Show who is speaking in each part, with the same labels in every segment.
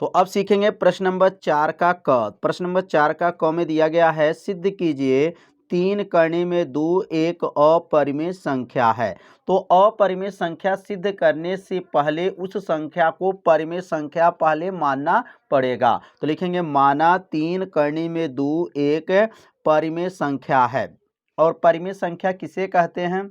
Speaker 1: तो अब सीखेंगे प्रश्न नंबर 4 का क। प्रश्न नंबर 4 का क में दिया गया है, सिद्ध कीजिए 3 करने में 2 एक अपरिमेय संख्या है। तो अपरिमेय संख्या सिद्ध करने से पहले उस संख्या को परिमेय संख्या पहले मानना पड़ेगा। तो लिखेंगे माना 3 करने में 2 एक परिमेय संख्या है। और परिमेय संख्या किसे कहते हैं?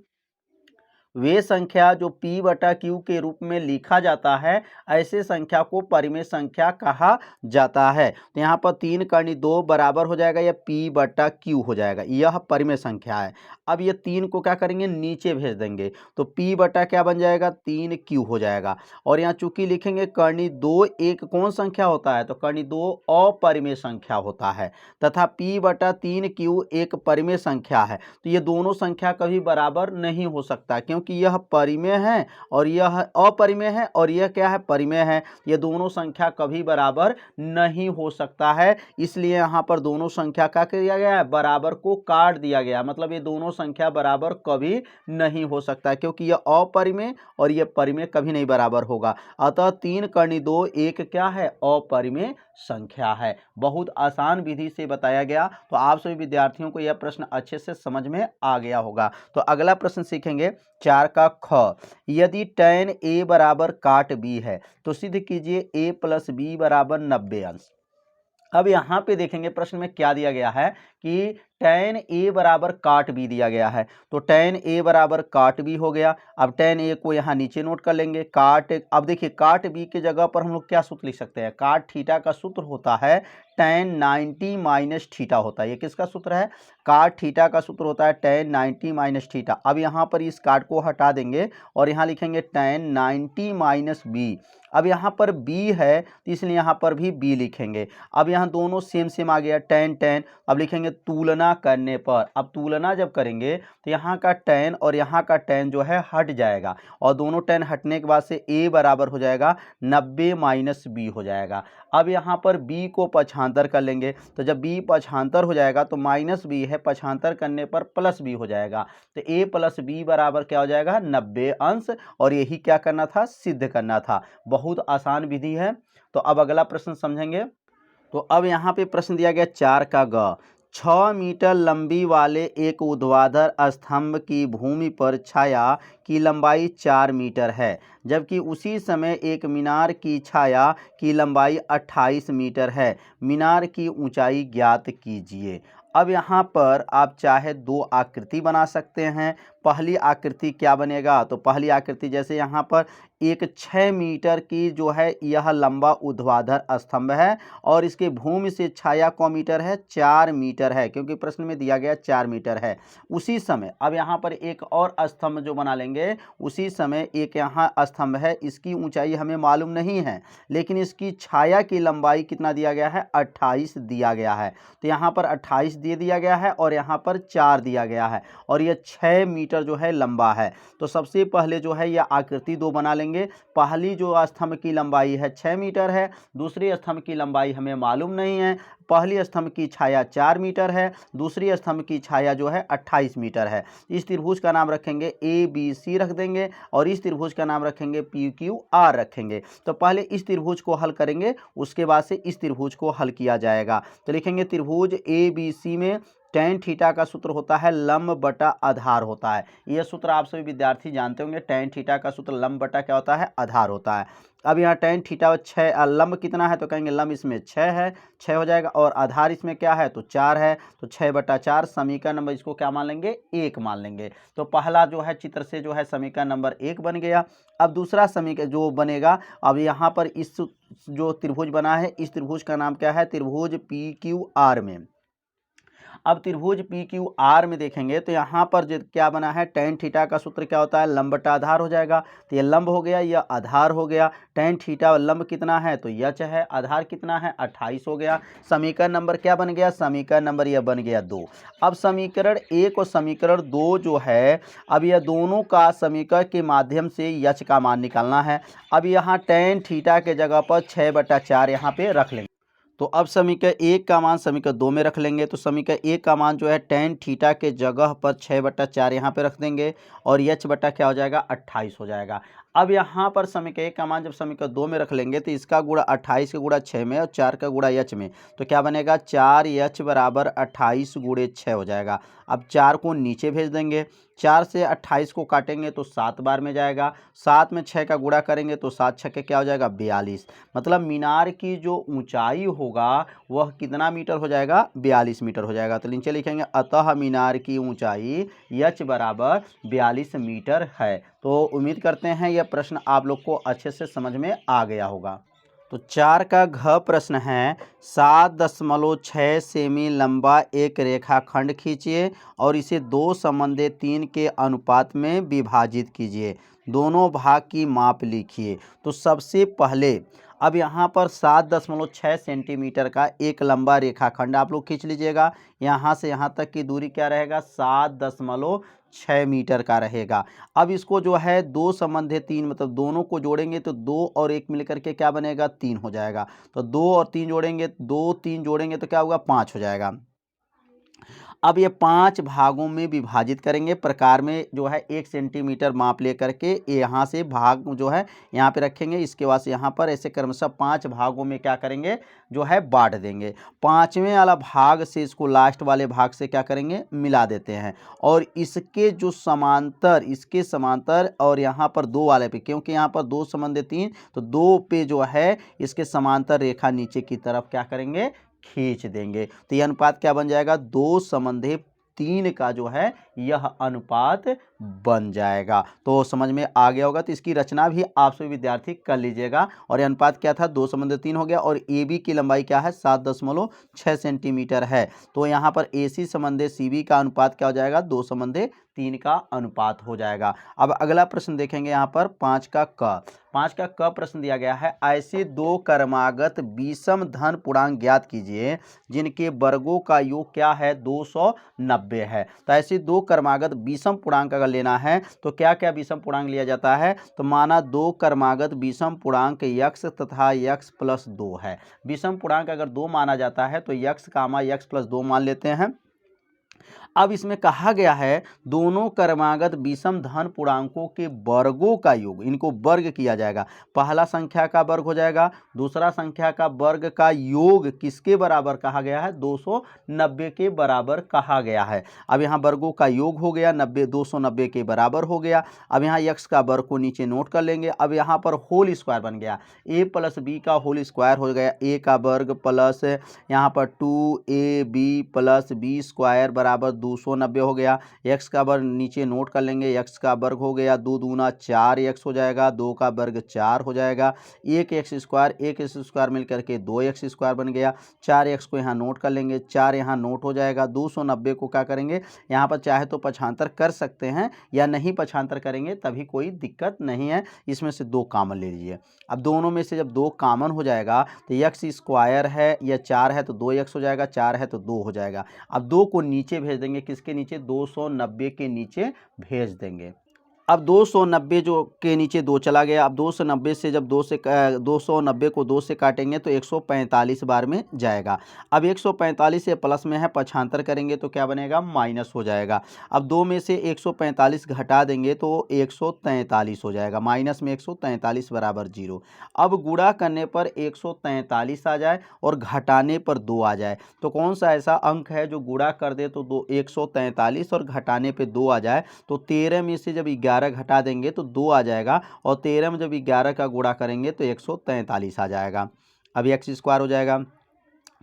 Speaker 1: वे संख्या जो p बटा q के रूप में लिखा जाता है, ऐसे संख्या को परिमेय संख्या कहा जाता है। तो यहाँ पर 3 करनी 2 बराबर हो जाएगा, या p बटा q हो जाएगा, यह परिमेय संख्या है। अब ये 3 को क्या करेंगे, नीचे भेज देंगे, तो p बटा क्या बन जाएगा, 3q हो जाएगा। और यहाँ चूंकि लिखेंगे करनी 2 एक कौन संख्या होता है, तो करनी 2 अपरिमेय संख्या होता है, तथा p बटा 3q एक परिमेय संख्या है। तो ये दोनों संख्या कभी बराबर नहीं हो सकता, क्योंकि यह परिमेय है और यह अपरिमेय है, और यह क्या है, परिमेय है। ये दोनों संख्या कभी बराबर नहीं हो सकता है। इसलिए यहाँ पर दोनों संख्या का किया गया है, बराबर को काट दिया गया। मतलब ये दोनों संख्या बराबर कभी नहीं हो सकता, क्योंकि यह अपरिमेय और यह परिमेय कभी नहीं बराबर होगा। अतः 3 करनी 2 एक क्या है, अपरिमेय संख्या है। बहुत आसान विधि से बताया गया। तो आप सभी विद्यार्थियों को यह प्रश्न अच्छे से समझ में आ गया होगा। तो अगला प्रश्न सीखेंगे 4 का ख। यदि tan a बराबर काट b है, तो सिद्ध कीजिए a प्लस b बराबर 90 अंश। अब यहाँ पे देखेंगे प्रश्न में क्या दिया गया है कि tan a बराबर काट b दिया गया है। तो tan a बराबर काट b हो गया। अब tan a को यहाँ नीचे नोट कर लेंगे, काट, अब देखिए काट b के जगह पर हम लोग क्या सूत्र लिख सकते हैं, काट थीटा का सूत्र होता है tan 90 माइनस थीटा होता है। ये किसका सूत्र है, काट थीटा का सूत्र होता है tan 90 माइनस थीटा। अब यहाँ पर इस काट को हटा देंगे और यहाँ लिखेंगे tan 90 माइनस b। अब यहाँ पर b है तो इसलिए यहाँ पर भी b लिखेंगे। अब यहाँ दोनों सेम सेम आ गया, tan। अब लिखेंगे तुलना करने पर, अब तुलना जब करेंगे तो यहाँ का tan और यहाँ का tan जो है हट जाएगा, और दोनों tan हटने के बाद से a बराबर हो जाएगा 90 माइनस b हो जाएगा। अब यहाँ पर b को पक्षांतर कर लेंगे, तो जब b पक्षांतर हो जाएगा तो माइनस b है, पक्षांतर करने पर प्लस b हो जाएगा। तो a प्लस b बराबर क्या हो जाएगा, 90 अंश। और यही क्या करना था, सिद्ध करना था। बहुत आसान विधि है। तो अब अगला प्रश्न समझेंगे। तो अब यहाँ पे प्रश्न दिया गया 4 का ग। 6 मीटर लंबी वाले एक ऊर्ध्वाधर स्तंभ की भूमि पर छाया की लंबाई 4 मीटर है, जबकि उसी समय एक मीनार की छाया की लंबाई 28 मीटर है। मीनार की ऊंचाई ज्ञात कीजिए। अब यहाँ पर आप चाहे 2 आकृति बना सकते हैं। पहली आकृति क्या बनेगा, तो पहली आकृति जैसे यहाँ पर एक 6 मीटर की जो है यह लंबा ऊर्ध्वाधर स्तंभ है, और इसके भूमि से छाया कौ मीटर है, 4 मीटर है, क्योंकि प्रश्न में दिया गया 4 मीटर है। उसी समय अब यहाँ पर एक और स्तंभ जो बना लेंगे, उसी समय एक यहाँ स्तंभ है, इसकी ऊंचाई हमें मालूम नहीं है, लेकिन इसकी छाया की लंबाई कितना दिया गया है, 28 दिया गया है। तो यहाँ पर 28 दे दिया गया है और यहाँ पर 4 दिया गया है, और यह 6 मीटर जो है लंबा है। तो सबसे पहले जो है यह आकृति 2 बना लेंगे। पहली जो स्तंभ की लंबाई है 6 मीटर है, दूसरी स्तंभ की लंबाई हमें मालूम नहीं है। पहली स्तंभ की छाया 4 मीटर है, दूसरी स्तंभ की छाया जो है 28 मीटर है। इस त्रिभुज का नाम रखेंगे ABC रख देंगे, और इस त्रिभुज का नाम रखेंगे PQR रखेंगे। तो पहले इस त्रिभुज को हल करेंगे, उसके बाद से इस त्रिभुज को हल किया जाएगा। तो लिखेंगे त्रिभुज ABC में tan थीटा का सूत्र होता है लंब बटा आधार होता है। यह सूत्र आप सभी विद्यार्थी जानते होंगे, tan थीटा का सूत्र लंब बटा क्या होता है, आधार होता है। अब यहाँ tan थीटा 6, लंब कितना है, तो कहेंगे लंब इसमें 6 है, 6 हो जाएगा, और आधार इसमें क्या है, तो 4 है। तो 6 बटा 4 समीकरण नंबर इसको क्या मान लेंगे, 1 मान लेंगे। तो पहला जो है चित्र से जो है समीकरण नंबर 1 बन गया। अब दूसरा समीकरण जो बनेगा, अब यहाँ पर इस जो त्रिभुज बना है, इस त्रिभुज का नाम क्या है, त्रिभुज PQR में। अब त्रिभुज PQR में देखेंगे तो यहाँ पर जो क्या बना है, tan थीटा का सूत्र क्या होता है, लंब बटा आधार हो जाएगा। तो ये लंब हो गया, यह आधार हो गया। tan थीटा लंब कितना है, तो यह है, आधार कितना है, 28 हो गया। समीकरण नंबर क्या बन गया, समीकरण नंबर यह बन गया 2। अब समीकरण 1 और समीकरण 2 जो है, अब यह दोनों का समीकरण के माध्यम से यच का मान निकालना है। अब यहाँ tan थीटा के जगह पर 6 बटा 4 यहाँ पे रख लेंगे। तो अब समीकरण 1 का मान समीकरण 2 में रख लेंगे। तो समीकरण 1 का मान जो है tan थीटा के जगह पर 6 बटा 4 यहाँ पे रख देंगे, और एच बटा क्या हो जाएगा, 28 हो जाएगा। अब यहाँ पर समीकरण 1 का मान जब समीकरण 2 में रख लेंगे तो इसका गुणा 28 का गुणा 6 में और 4 का गुणा h में, तो क्या बनेगा 4h बराबर 28 गुणे 6 हो जाएगा। अब 4 को नीचे भेज देंगे, 4 से 28 को काटेंगे तो 7 बार में जाएगा, 7 में 6 का गुणा करेंगे तो 7 छक्के क्या हो जाएगा 42। मतलब मीनार की जो ऊंचाई होगा वह कितना मीटर हो जाएगा 42 मीटर हो जाएगा। तो नीचे लिखेंगे अतः मीनार की ऊंचाई h बराबर 42 मीटर है। तो उम्मीद करते हैं यह प्रश्न आप लोग को अच्छे से समझ में आ गया होगा। तो 4 का घ प्रश्न है 7.6 सेमी लंबा एक रेखाखंड खींचिए और इसे 2 संबंधित 3 के अनुपात में विभाजित कीजिए, दोनों भाग की माप लिखिए। तो सबसे पहले अब यहाँ पर 7.6 सेंटीमीटर का एक लंबा रेखाखंड आप लोग खींच लीजिएगा। यहाँ से यहाँ तक की दूरी क्या रहेगा 7.6 मीटर का रहेगा। अब इसको जो है 2 संबंधित 3 मतलब दोनों को जोड़ेंगे तो 2 और 1 मिलकर के क्या बनेगा 3 हो जाएगा। तो 2 और 3 जोड़ेंगे, 2 3 जोड़ेंगे तो क्या होगा 5 हो जाएगा। अब ये 5 भागों में विभाजित करेंगे। प्रकार में जो है 1 सेंटीमीटर माप लेकर के यहाँ से भाग जो है यहाँ पे रखेंगे, इसके बाद से यहाँ पर ऐसे क्रमशः 5 भागों में क्या करेंगे जो है बांट देंगे। 5वें वाला भाग से इसको लास्ट वाले भाग से क्या करेंगे मिला देते हैं और इसके जो समांतर, इसके समांतर और यहाँ पर 2 वाले पे, क्योंकि यहाँ पर 2 संबंधित 3 तो 2 पे जो है इसके समांतर रेखा नीचे की तरफ क्या करेंगे खींच देंगे। तो यह अनुपात क्या बन जाएगा 2 संबंधित 3 का जो है यह अनुपात बन जाएगा। तो समझ में आ गया होगा। तो इसकी रचना भी आप सभी विद्यार्थी कर लीजिएगा। और यह अनुपात क्या था 2 संबंधित 3 हो गया और ए बी की लंबाई क्या है 7.6 सेंटीमीटर है। तो यहाँ पर ए सी संबंधित सी बी का अनुपात क्या हो जाएगा 2 संबंधित 3 का अनुपात हो जाएगा। अब अगला प्रश्न देखेंगे यहाँ पर 5 का क प्रश्न दिया गया है ऐसे 2 क्रमागत विषम धन पूर्णांक ज्ञात कीजिए जिनके वर्गों का योग क्या है 290 है। तो ऐसे 2 क्रमागत विषम पूर्णांक अगर लेना है तो क्या क्या विषम पूर्णांक लिया जाता है। तो माना 2 क्रमागत विषम पूर्णांक x तथा x प्लस 2 है। विषम पूर्णांक अगर 2 माना जाता है तो x कामा x प्लस 2 मान लेते हैं। अब इसमें कहा गया है दोनों क्रमागत विषम धन पूर्णांकों के वर्गों का योग, इनको वर्ग किया जाएगा। पहला संख्या का वर्ग हो जाएगा, दूसरा संख्या का वर्ग का योग किसके बराबर कहा गया है 290 के बराबर कहा गया है। अब यहाँ वर्गों का योग हो गया 290 के बराबर हो गया। अब यहाँ x का वर्ग को नीचे नोट कर लेंगे। अब यहाँ पर होल स्क्वायर बन गया, a प्लस बी का होल स्क्वायर हो गया, a का वर्ग प्लस यहाँ पर 2ab प्लस बी स्क्वायर बराबर 290 हो गया। x का वर्ग नीचे नोट कर लेंगे, x का वर्ग हो गया 2 दूना 4x हो जाएगा, 2 का वर्ग 4 हो जाएगा, 1x स्क्वायर मिलकर के 2x स्क्वायर बन गया। 4x को यहाँ नोट कर लेंगे, 4 यहाँ नोट हो जाएगा। 290 को क्या करेंगे यहाँ पर चाहे तो पक्षांतर कर सकते हैं या नहीं पक्षांतर करेंगे तभी कोई दिक्कत नहीं है। इसमें से 2 कॉमन ले लीजिए। अब दोनों में से जब 2 कॉमन हो जाएगा तो x स्क्वायर है या 4 है तो 2x हो जाएगा, 4 है तो 2 हो जाएगा। अब 2 को नीचे भेज देंगे, किसके नीचे 290 के नीचे भेज देंगे। अब 290 जो के नीचे 2 चला गया। अब 290 से जब 290 को 2 से काटेंगे तो 145 बार में जाएगा। अब 145 से प्लस में है, पक्षांतर करेंगे तो क्या बनेगा माइनस हो जाएगा। अब 2 में से 145 घटा देंगे तो 143 हो जाएगा, माइनस में 143 बराबर 0। अब गुणा करने पर 143 आ जाए और घटाने पर 2 आ जाए तो कौन सा ऐसा अंक है जो गुणा कर दे तो 143 और घटाने पर 2 आ जाए। तो 13 में से जब 11 घटा देंगे तो 2 आ जाएगा और 13 में जब 11 का गुणा करेंगे तो 143 आ जाएगा। अब x स्क्वायर हो जाएगा,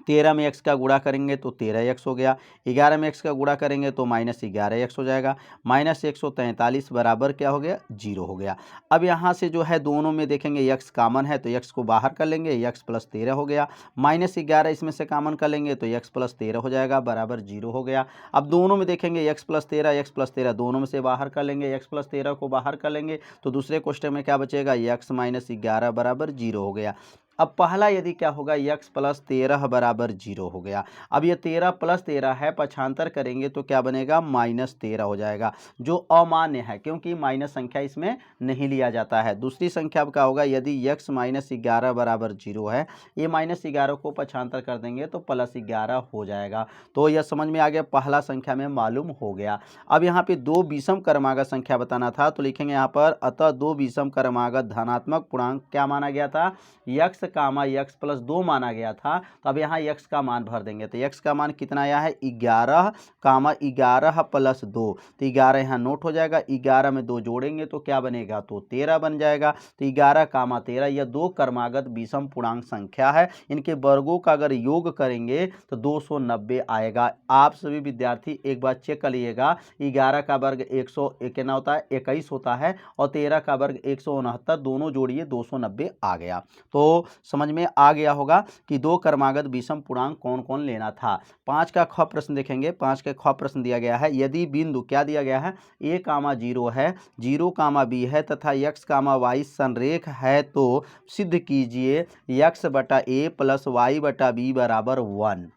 Speaker 1: 13 में x का गुणा करेंगे तो 13x हो गया, 11 में x का गुणा करेंगे तो माइनस 11x हो जाएगा, माइनस 143 बराबर क्या हो गया 0 हो गया। अब यहाँ से जो है दोनों में देखेंगे x कॉमन है तो x को बाहर कर लेंगे, x प्लस 13 हो गया, माइनस 11 इसमें से कॉमन कर लेंगे तो x प्लस 13 हो जाएगा बराबर 0 हो गया। अब दोनों में देखेंगे x प्लस 13 दोनों में से बाहर कर लेंगे, x प्लस 13 को बाहर कर लेंगे तो दूसरे क्वेश्चन में क्या बचेगा x माइनस 11 बराबर 0 हो गया। अब पहला यदि क्या होगा, x प्लस 13 बराबर 0 हो गया। अब ये 13 प्लस 13 है, पक्षांतर करेंगे तो क्या बनेगा, -13 हो जाएगा, जो अमान्य है क्योंकि माइनस संख्या इसमें नहीं लिया जाता है। दूसरी संख्या अब क्या होगा, यदि x माइनस 11 बराबर 0 है, ये -11 को पक्षांतर कर देंगे तो +11 हो जाएगा। तो यह समझ में आ गया, पहला संख्या में मालूम हो गया। अब यहाँ पे दो विषम क्रमागत संख्या बताना था तो लिखेंगे यहाँ पर, अतः दो विषम क्रमागत धनात्मक पूर्णांक क्या माना गया था, x कामा x प्लस 2 माना गया था। तो अब यहाँ x का मान भर देंगे तो x का मान कितना आया है, 11 कामा 11 प्लस 2, तो 11 यहाँ नोट हो जाएगा, 11 में 2 जोड़ेंगे तो क्या बनेगा, तो 13 बन जाएगा। तो 11 कामा 13 यह दो क्रमागत विषम पूर्णांक संख्या है, इनके वर्गों का अगर योग करेंगे तो 290 आएगा। आप सभी विद्यार्थी एक बार चेक कर लीजिएगा, 11 का वर्ग 100 कितना होता है, 21 होता है, और 13 का वर्ग 169, दोनों जोड़िए 290 आ गया। तो समझ में आ गया होगा कि दो क्रमागत विषम पूर्णांक कौन कौन लेना था। 5 का ख प्रश्न देखेंगे। 5 के ख प्रश्न दिया गया है, यदि बिंदु क्या दिया गया है, a, 0 है, 0, b है तथा x, y संरेख है तो सिद्ध कीजिए x बटा a प्लस y बटा b बराबर 1।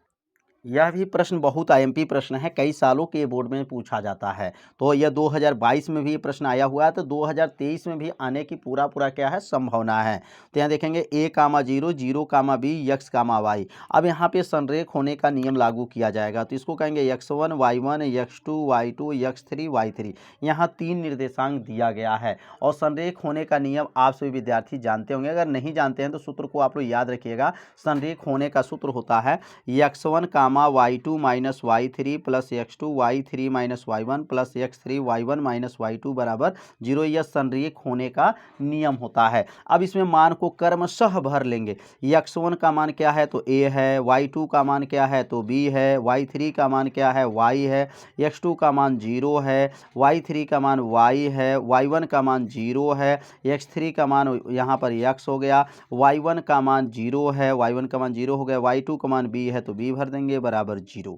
Speaker 1: यह भी प्रश्न बहुत आईएमपी प्रश्न है, कई सालों के बोर्ड में पूछा जाता है। तो यह 2022 में भी ये प्रश्न आया हुआ है, तो 2023 में भी आने की पूरा क्या है, संभावना है। तो यहाँ देखेंगे a, 0, 0, b, x, y। अब यहाँ पे संरेख होने का नियम लागू किया जाएगा, तो इसको कहेंगे x1, y1, x2, y2, x3, y3। यहाँ 3 निर्देशांक दिया गया है और संरेख होने का नियम आप सभी विद्यार्थी जानते होंगे, अगर नहीं जानते हैं तो सूत्र को आप लोग याद रखिएगा। संरेख होने का सूत्र होता है x1, y2 minus y3 plus x2 y3 minus y1 plus x3 y1 minus y2 बराबर 0। यह संरेख होने का नियम होता है। अब इसमें मान को क्रमशः भर लेंगे। x1 का मान क्या है, तो a है, y2 का मान क्या है, तो b है, y3 का मान क्या है, y है, x2 का मान 0 है, y3 का मान y है, y1 का मान 0 है, x3 का मान यहाँ पर x हो गया, y1 का मान 0 है, y1 का मान 0 हो गया, y2 का मान b है तो b भर देंगे बराबर 0।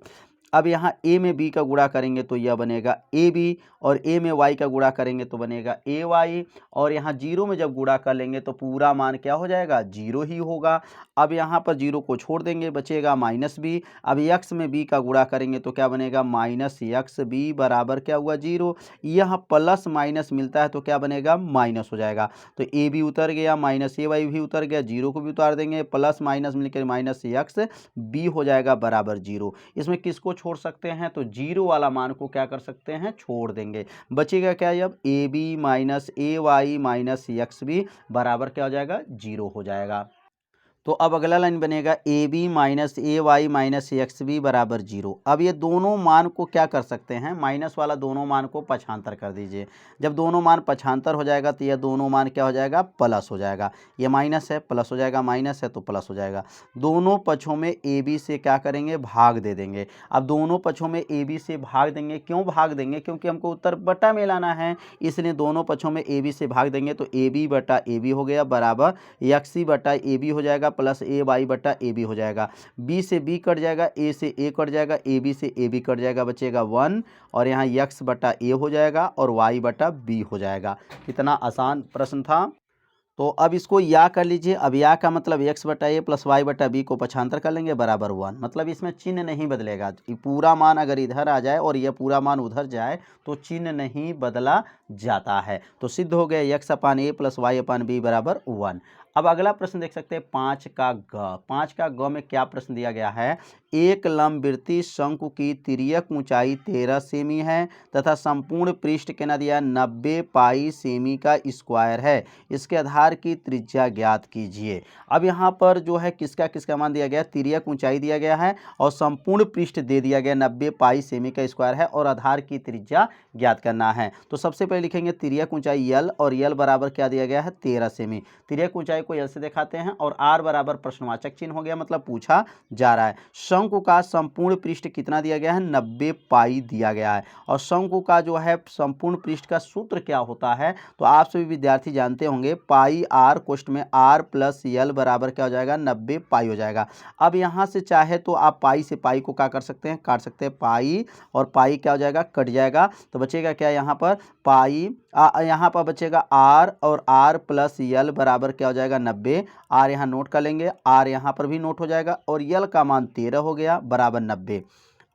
Speaker 1: अब यहाँ a में b का गुणा करेंगे तो यह बनेगा ab, और a में y का गुणा करेंगे तो बनेगा ay, और यहाँ 0 में जब गुणा कर लेंगे तो पूरा मान क्या हो जाएगा, 0 ही होगा। अब यहाँ पर 0 को छोड़ देंगे, बचेगा -b। अब x में b का गुणा करेंगे तो क्या बनेगा, -xb बराबर क्या हुआ, 0। यह प्लस माइनस मिलता है तो क्या बनेगा, माइनस हो जाएगा। तो a भी उतर गया, -ay भी उतर गया, 0 को भी उतार देंगे, प्लस माइनस मिलकर -xb हो जाएगा बराबर 0। इसमें किसको छोड़ सकते हैं, तो 0 वाला मान को क्या कर सकते हैं, छोड़ देंगे। बचेगा क्या, अब ab minus ay minus xb बराबर क्या हो जाएगा, 0 हो जाएगा। तो अब अगला लाइन बनेगा a b minus a y minus x b बराबर 0। अब ये दोनों मान को क्या कर सकते हैं, माइनस वाला दोनों मान को पक्षांतर कर दीजिए। जब दोनों मान पक्षांतर हो जाएगा तो यह दोनों मान क्या हो जाएगा, प्लस हो जाएगा। ये माइनस है, प्लस हो जाएगा, माइनस है तो प्लस हो जाएगा। दोनों पक्षों में ए बी से क्या करेंगे, भाग दे देंगे। अब दोनों पक्षों में ए बी से भाग देंगे, क्यों भाग देंगे, क्योंकि हमको उत्तर बटा में लाना है, इसलिए दोनों पक्षों में ए बी से भाग देंगे तो ए बी बटा ए बी हो गया बराबर एक्स सी बटा ए बी हो जाएगा प्लस ए वाई बटा ए बी हो जाएगा। बी से बी कट जाएगा, ए से ए कट जाएगा, ए बी से ए बी कट जाएगा, बचेगा 1, और यहाँ एक्स बटा ए हो जाएगा और वाई बटा बी हो जाएगा। कितना आसान प्रश्न था। तो अब इसको या कर लीजिए। अब या का मतलब x बटा ए प्लस वाई बटा बी को पक्षांतर कर लेंगे बराबर 1। मतलब इसमें चिन्ह नहीं बदलेगा, पूरा मान अगर इधर आ जाए और यह पूरा मान उधर जाए तो चिन्ह नहीं बदला जाता है। तो सिद्ध हो गया x अपान ए प्लस वाई अपान बी बराबर 1। अब अगला प्रश्न देख सकते हैं 5 का ग। 5 का ग में क्या प्रश्न दिया गया है, एक लंबवृत्तीय शंकु की तिर्यक ऊंचाई 13 सेमी है तथा संपूर्ण पृष्ठ कितना दिया, 90 पाई सेमी का स्क्वायर है। इसके आधार की त्रिज्या ज्ञात कीजिए। अब यहाँ पर जो है किसका किसका मान दिया गया, तिर्यक ऊंचाई दिया गया है और संपूर्ण पृष्ठ दे दिया गया 90 पाई सेमी का स्क्वायर है और आधार की त्रिज्या ज्ञात करना है। तो सबसे पहले लिखेंगे तिर्यक ऊंचाई यल, और यल बराबर क्या दिया गया है, 13 सेमी। तिर्यक ऊंचाई को यल से दिखाते हैं और आर बराबर प्रश्नवाचक चिन्ह हो गया, मतलब पूछा जा रहा है। शंकु का संपूर्ण पृष्ठ कितना दिया गया है, 90 पाई दिया गया है। और शंकु का जो है संपूर्ण पृष्ठ का सूत्र क्या होता है, तो आप सभी विद्यार्थी जानते होंगे, पाई आर कोष्ठ में आर प्लस यल बराबर क्या हो जाएगा, 90 पाई हो जाएगा। अब यहाँ से चाहे तो आप पाई से पाई को क्या कर सकते हैं, काट सकते हैं, पाई और पाई क्या हो जाएगा, कट जाएगा। तो बचेगा क्या यहाँ पर, पाई यहाँ पर बचेगा आर, और आर प्लस यल बराबर क्या हो जाएगा, जाएगा 90, आर यहाँ नोट कर लेंगे, आर यहाँ पर भी नोट हो जाएगा और यल का मान 13 हो गया बराबर 90।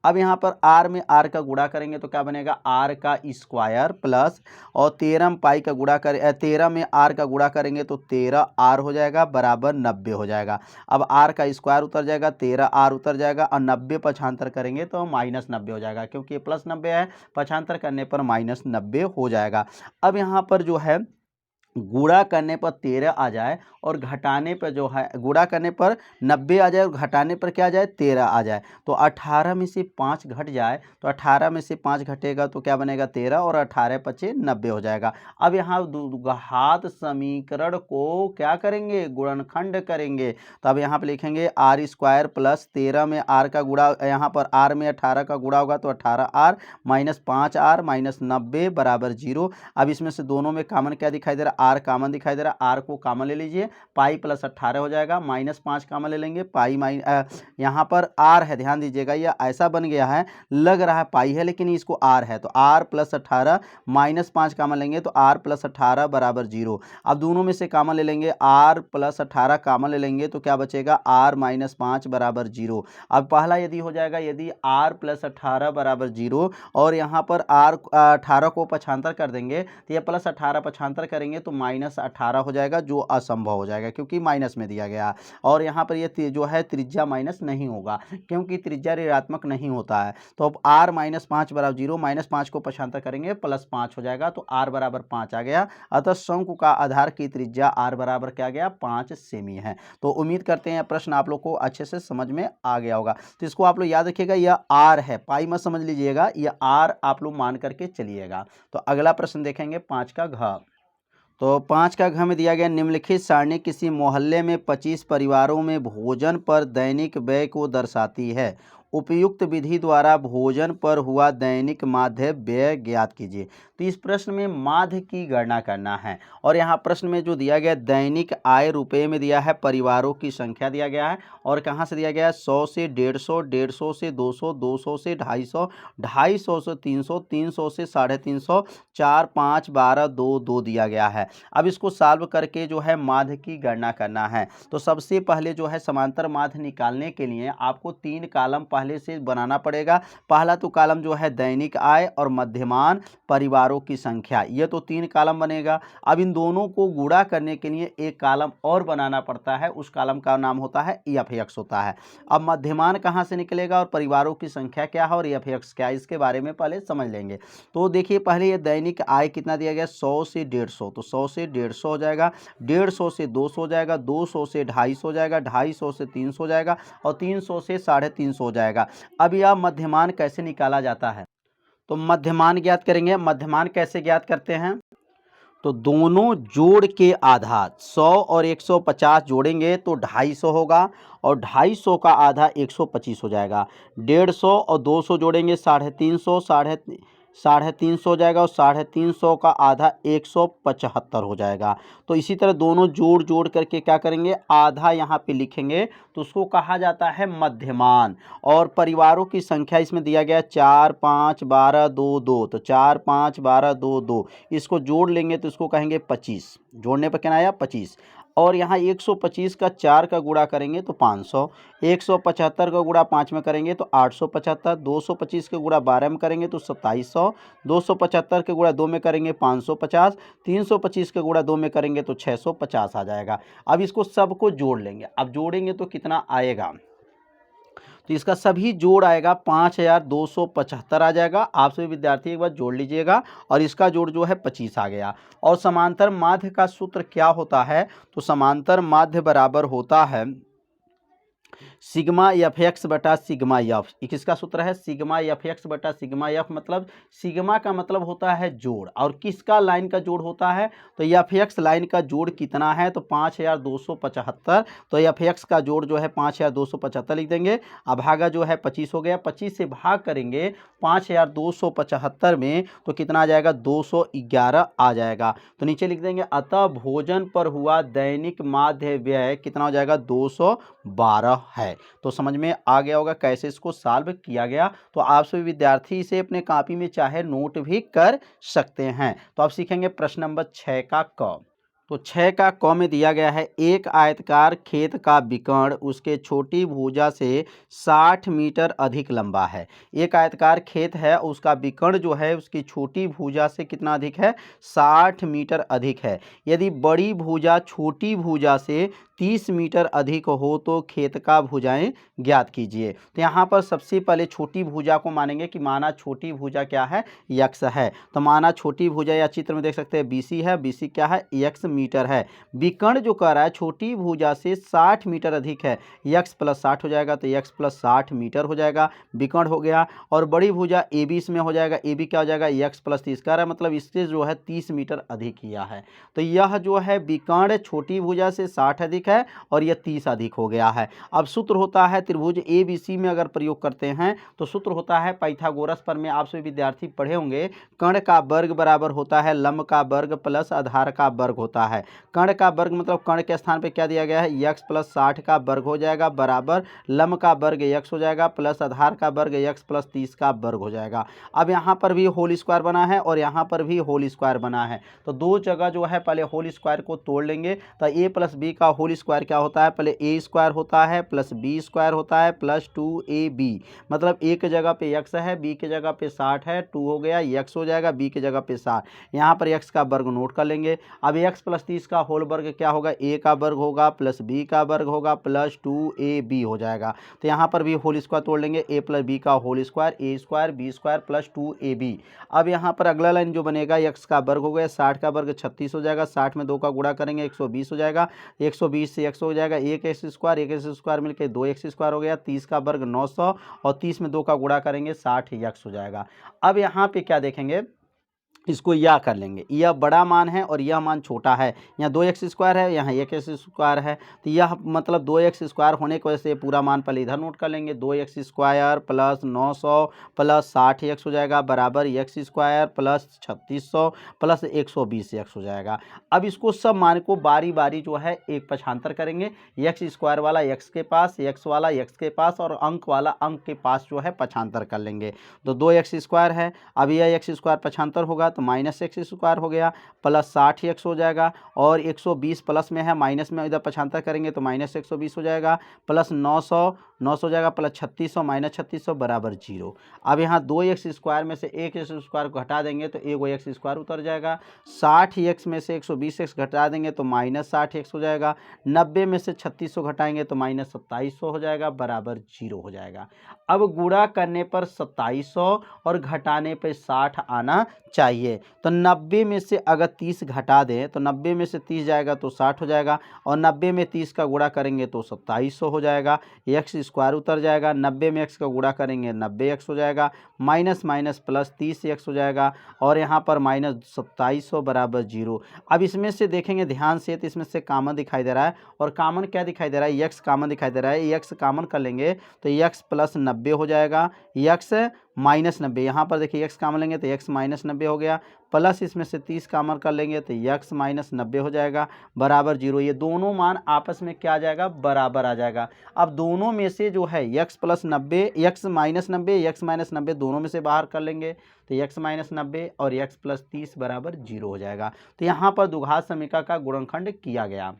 Speaker 1: अब यहाँ पर आर में आर का गुणा करेंगे तो क्या बनेगा, आर का स्क्वायर प्लस और 13 में पाई का गुणा कर 13 में आर का गुणा करेंगे तो 13 आर हो जाएगा बराबर 90 हो जाएगा। अब आर का स्क्वायर उतर जाएगा, 13 आर उतर जाएगा और 90 पक्षांतर करेंगे तो -90 हो जाएगा, क्योंकि ये +90 है, पक्षांतर करने पर -90 हो जाएगा। अब यहाँ पर जो है गुणा करने पर 13 आ जाए और घटाने पर जो है, गुणा करने पर 90 आ जाए और घटाने पर क्या आ जाए, 13 आ जाए, तो 18 में से 5 घट जाए, तो 18 में से 5 घटेगा तो क्या बनेगा 13 और 18 पचे 90 हो जाएगा। अब यहाँ द्विघात समीकरण को क्या करेंगे, गुणनखंड करेंगे, तो अब यहाँ पर लिखेंगे आर स्क्वायर प्लस 13 में आर का गुणा, यहाँ पर आर में 18 का गुणा होगा तो 18 आर माइनस 5 आर माइनस 90 बराबर 0। अब इसमें से दोनों में कॉमन क्या दिखाई दे रहा, आर कॉमन दिखाई दे रहा, आर को कॉमन ले लीजिए, पाई प्लस 18 हो जाएगा, -5 कॉमन ले लेंगे, पाई यहाँ पर आर है, ध्यान दीजिएगा यह ऐसा बन गया है, लग रहा है पाई है लेकिन इसको आर है, तो आर प्लस 18 -5 कॉमन लेंगे तो आर प्लस 18 बराबर 0। अब दोनों में से कॉमन ले लेंगे, आर प्लस 18 कॉमन ले लेंगे तो क्या बचेगा, आर -5 बराबर 0। अब पहला यदि हो जाएगा, यदि आर प्लस 18 बराबर 0 और यहाँ पर आर 18 को पक्षांतर कर देंगे तो ये प्लस 18 पक्षांतर करेंगे तो -18 हो जाएगा, जो असंभव हो जाएगा क्योंकि माइनस में दिया गया। और यहाँ पर ये जो है त्रिज्या माइनस नहीं होगा क्योंकि त्रिज्या ऋणात्मक नहीं होता है। तो अब आर -5 बराबर 0, -5 को पक्षांतर करेंगे +5 हो जाएगा, तो आर बराबर 5 आ गया। अतः शंकु का आधार की त्रिज्या आर बराबर क्या गया, 5 सेमी है। तो उम्मीद करते हैं प्रश्न आप लोग को अच्छे से समझ में आ गया होगा। तो इसको आप लोग याद रखिएगा, यह आर है, पाई मत समझ लीजिएगा, यह आर आप लोग मान करके चलिएगा। तो अगला प्रश्न देखेंगे 5 का घ। तो 5 का घ में दिया गया, निम्नलिखित सारणी किसी मोहल्ले में 25 परिवारों में भोजन पर दैनिक व्यय को दर्शाती है। उपयुक्त विधि द्वारा भोजन पर हुआ दैनिक माध्य व्यय ज्ञात कीजिए। तो इस प्रश्न में माध्य की गणना करना है और यहाँ प्रश्न में जो दिया गया दैनिक आय रुपये में दिया है, परिवारों की संख्या दिया गया है और कहाँ से दिया गया है, 100 से 150, 150 से 200, 200 से 250, 250 से 300, 300 से 350, 4, 5, 12, 2, 2 दिया गया है। अब इसको सॉल्व करके जो है माध्य की गणना करना है। तो सबसे पहले जो है समांतर माध्य निकालने के लिए आपको 3 कॉलम पहले से बनाना पड़ेगा। पहला तो कॉलम जो है दैनिक आय और मध्यमान परिवारों की संख्या, ये तो 3 कॉलम बनेगा। अब इन दोनों को गुणा करने के लिए एक कॉलम और बनाना पड़ता है, उस कॉलम का नाम होता है EFX होता है। अब मध्यमान कहाँ से निकलेगा और परिवारों की संख्या क्या है और EFX क्या है, इसके बारे में पहले समझ लेंगे। तो देखिए पहले ये दैनिक आय कितना दिया गया, 100 से 150, तो 100 से 150 हो जाएगा, 150 से 200 हो जाएगा, 200 से 250 हो जाएगा, 250 से 300 हो जाएगा और 300 से 350 हो जाएगा। अब यह मध्यमान कैसे निकाला जाता है, तो मध्यमान ज्ञात करेंगे। मध्यमान कैसे ज्ञात करते हैं, तो दोनों जोड़ के आधा 100 और 150 जोड़ेंगे तो 250 होगा और 250 का आधा 125 हो जाएगा। 150 और 200 जोड़ेंगे 350, 350 हो जाएगा और 350 का आधा 175 हो जाएगा। तो इसी तरह दोनों जोड़ जोड़ करके क्या करेंगे, आधा यहाँ पे लिखेंगे तो उसको कहा जाता है मध्यमान। और परिवारों की संख्या इसमें दिया गया 4, 5, 12, 2, 2, तो 4, 5, 12, 2, 2, इसको जोड़ लेंगे तो इसको कहेंगे 25, जोड़ने पर क्या आया 25। और यहाँ 125 का 4 का गुणा करेंगे तो 500, 175 का गुणा 5 में करेंगे तो 875, 225 के गुणा 12 में करेंगे तो 2700, 275 के गुणा 2 में करेंगे 550, 325 के गुणा 2 में करेंगे तो 650 आ जाएगा। अब इसको सबको जोड़ लेंगे, अब जोड़ेंगे तो कितना आएगा, तो इसका सभी जोड़ आएगा 5275 आ जाएगा। आप सभी विद्यार्थी एक बार जोड़ लीजिएगा और इसका जोड़ जो है 25 आ गया। और समांतर माध्य का सूत्र क्या होता है, तो समांतर माध्य बराबर होता है सिग्मा FX बटा सिग्मा F। किसका सूत्र है, सिग्मा FX बटा सिग्मा F, मतलब सिग्मा का मतलब होता है जोड़ और किसका लाइन का जोड़ होता है, तो FX लाइन का जोड़ कितना है, तो 5275, तो FX का जोड़ जो है 5275 लिख देंगे। अब भागा जो है 25 हो गया, 25 से भाग करेंगे 5275 में तो कितना आ जाएगा, 211 आ जाएगा। तो नीचे लिख देंगे अतः भोजन पर हुआ दैनिक माध्य व्यय कितना हो जाएगा, 212 है। तो समझ में आ गया होगा कैसे इसको सॉल्व किया गया। तो आप सभी विद्यार्थी इसे अपने कॉपी में चाहे नोट भी कर सकते हैं। तो आप सीखेंगे प्रश्न नंबर 6 का क। तो 6 का क में दिया गया है एक आयताकार खेत का विकर्ण उसके छोटी भुजा से 60 मीटर अधिक लंबा है। एक आयताकार खेत है, उसका विकर्ण जो है उसकी छोटी भुजा से कितना अधिक है, 60 मीटर अधिक है। यदि बड़ी भुजा छोटी भुजा से 30 मीटर अधिक हो तो खेत का भुजाएं ज्ञात कीजिए। तो यहाँ पर सबसे पहले छोटी भुजा को मानेंगे कि माना छोटी भुजा क्या है, यक्स है। तो माना छोटी भुजा या चित्र में देख सकते हैं बीसी है, बीसी क्या है, यक्स मीटर है। विकर्ण जो कह रहा है छोटी भुजा से 60 मीटर अधिक है, यक्स प्लस 60 हो जाएगा, तो यक्स प्लस 60 मीटर हो जाएगा, विकर्ण हो गया। और बड़ी भुजा ए बी इसमें हो जाएगा, ए बी क्या हो जाएगा, यक्स प्लस 30 कह रहा है, मतलब इससे जो है 30 मीटर अधिक किया है। तो यह जो है विकर्ण छोटी भुजा से 60 अधिक है और यह 30 अधिक हो गया है। अब सूत्र होता है त्रिभुज ए बी सी में अगर प्रयोग करते हैं तो सूत्र होता है पाइथागोरस पर में आप सभी विद्यार्थी पढ़े होंगे, कर्ण का वर्ग बराबर होता है लंब का वर्ग प्लस आधार का वर्ग होता है। कर्ण का वर्ग मतलब कर्ण के स्थान पे क्या दिया गया है, यक्स प्लस 60 का वर्ग हो जाएगा बराबर लंब का वर्ग यक्स हो जाएगा प्लस आधार का वर्ग यक्स प्लस 30 का वर्ग हो जाएगा। अब यहाँ पर भी होल स्क्वायर बना है और यहाँ पर भी होल स्क्वायर बना है, तो दो जगह जो है पहले होल स्क्वायर को तोड़ लेंगे। तो ए प्लस बी का होल स्क्वायर क्या होता है, पहले ए स्क्वायर होता है प्लस बी स्क्वायर होता है प्लस 2ab, मतलब ए की जगह पे यक्स है, बी की जगह पे 60 है, 2 हो गया, यक्स हो जाएगा, बी की जगह पे 60, यहाँ पर यक्स का वर्ग नोट कर लेंगे। अब यक्स प्लस 30 का होल वर्ग क्या होगा, ए का वर्ग होगा प्लस बी का वर्ग होगा प्लस 2ab हो जाएगा। तो यहाँ पर भी होल स्क्वायर तोड़ लेंगे, ए प्लस बी का whole square, a square b square plus 2ab। अब यहाँ पर अगला लाइन जो बनेगा, यक्स का वर्ग हो गया, 60 का वर्ग 36 हो जाएगा, 60 में 2 का गुणा करेंगे 120 हो जाएगा, 120 से एक्स हो जाएगा, एक एक्स स्क्वायर मिलकर 2 एक्स स्क्वायर हो गया, 30 का वर्ग 900 और 30 में 2 का गुणा करेंगे 60 यक्स हो जाएगा। अब यहाँ पे क्या देखेंगे, इसको यह कर लेंगे, यह बड़ा मान है और यह मान छोटा है, यहाँ 2x स्क्वायर है, यहाँ 1x स्क्वायर है, तो यह मतलब 2x स्क्वायर होने की वजह से पूरा मान पहले इधर नोट कर लेंगे, 2x square plus 900 plus 60x हो जाएगा बराबर x square plus 3600 plus 120x हो जाएगा। अब इसको सब मान को बारी बारी जो है एक पक्षांतर करेंगे, x स्क्वायर वाला x के पास, x वाला x के पास और अंक वाला अंक के पास जो है पक्षांतर कर लेंगे। तो 2x स्क्वायर है, अब यह x स्क्वायर पक्षांतर होगा तो माइनस एक्स स्क्वायर हो गया प्लस 60 एक्स हो जाएगा, और 120 प्लस में है माइनस में इधर पक्षांतर करेंगे तो माइनस 120 हो जाएगा प्लस 900 हो जाएगा प्लस 3600 माइनस 3600 बराबर 0। अब यहाँ 2x स्क्वायर में से 1x स्क्वायर को हटा देंगे तो एक एक्स स्क्वायर उतर जाएगा, 60x में से 120x घटा देंगे तो माइनस 60x हो जाएगा, 90 में से 3600 घटाएंगे तो माइनस 2700 हो जाएगा बराबर 0 हो जाएगा। अब गुणा करने पर 2700 और घटाने पर 60 आना चाहिए, तो 90 में से अगर 30 घटा दें तो 90 में से 30 जाएगा तो 60 हो जाएगा, और 90 में 30 का गुणा करेंगे तो 2700 हो जाएगा, एक्स स्क्वायर उतर जाएगा, 90 में एक्स का गुणा करेंगे 90x हो जाएगा, माइनस माइनस प्लस 30x हो जाएगा, और यहाँ पर माइनस 2700 बराबर 0। अब इसमें से देखेंगे ध्यान से तो इसमें से कामन दिखाई दे रहा है, और कामन क्या दिखाई दे रहा है, यक्स कामन दिखाई दे रहा है, यक्स कामन कर लेंगे तो यक्स प्लस 90 हो जाएगा, यक्स माइनस 90, यहाँ पर देखिए यक्स कामन लेंगे तो यक्स माइनस 90 हो गया, प्लस इसमें से 30 कामन कर लेंगे तो यक्स माइनस 90 हो जाएगा बराबर 0। ये दोनों मान आपस में क्या आ जाएगा, बराबर आ जाएगा। अब दोनों में से जो है x plus 90 x minus 90 x minus 90 दोनों में से बाहर कर लेंगे तो यक्स माइनस 90 और यक्स प्लस 30 बराबर 0 हो जाएगा। तो यहाँ पर द्विघात समीकरण का गुणनखंड किया गया।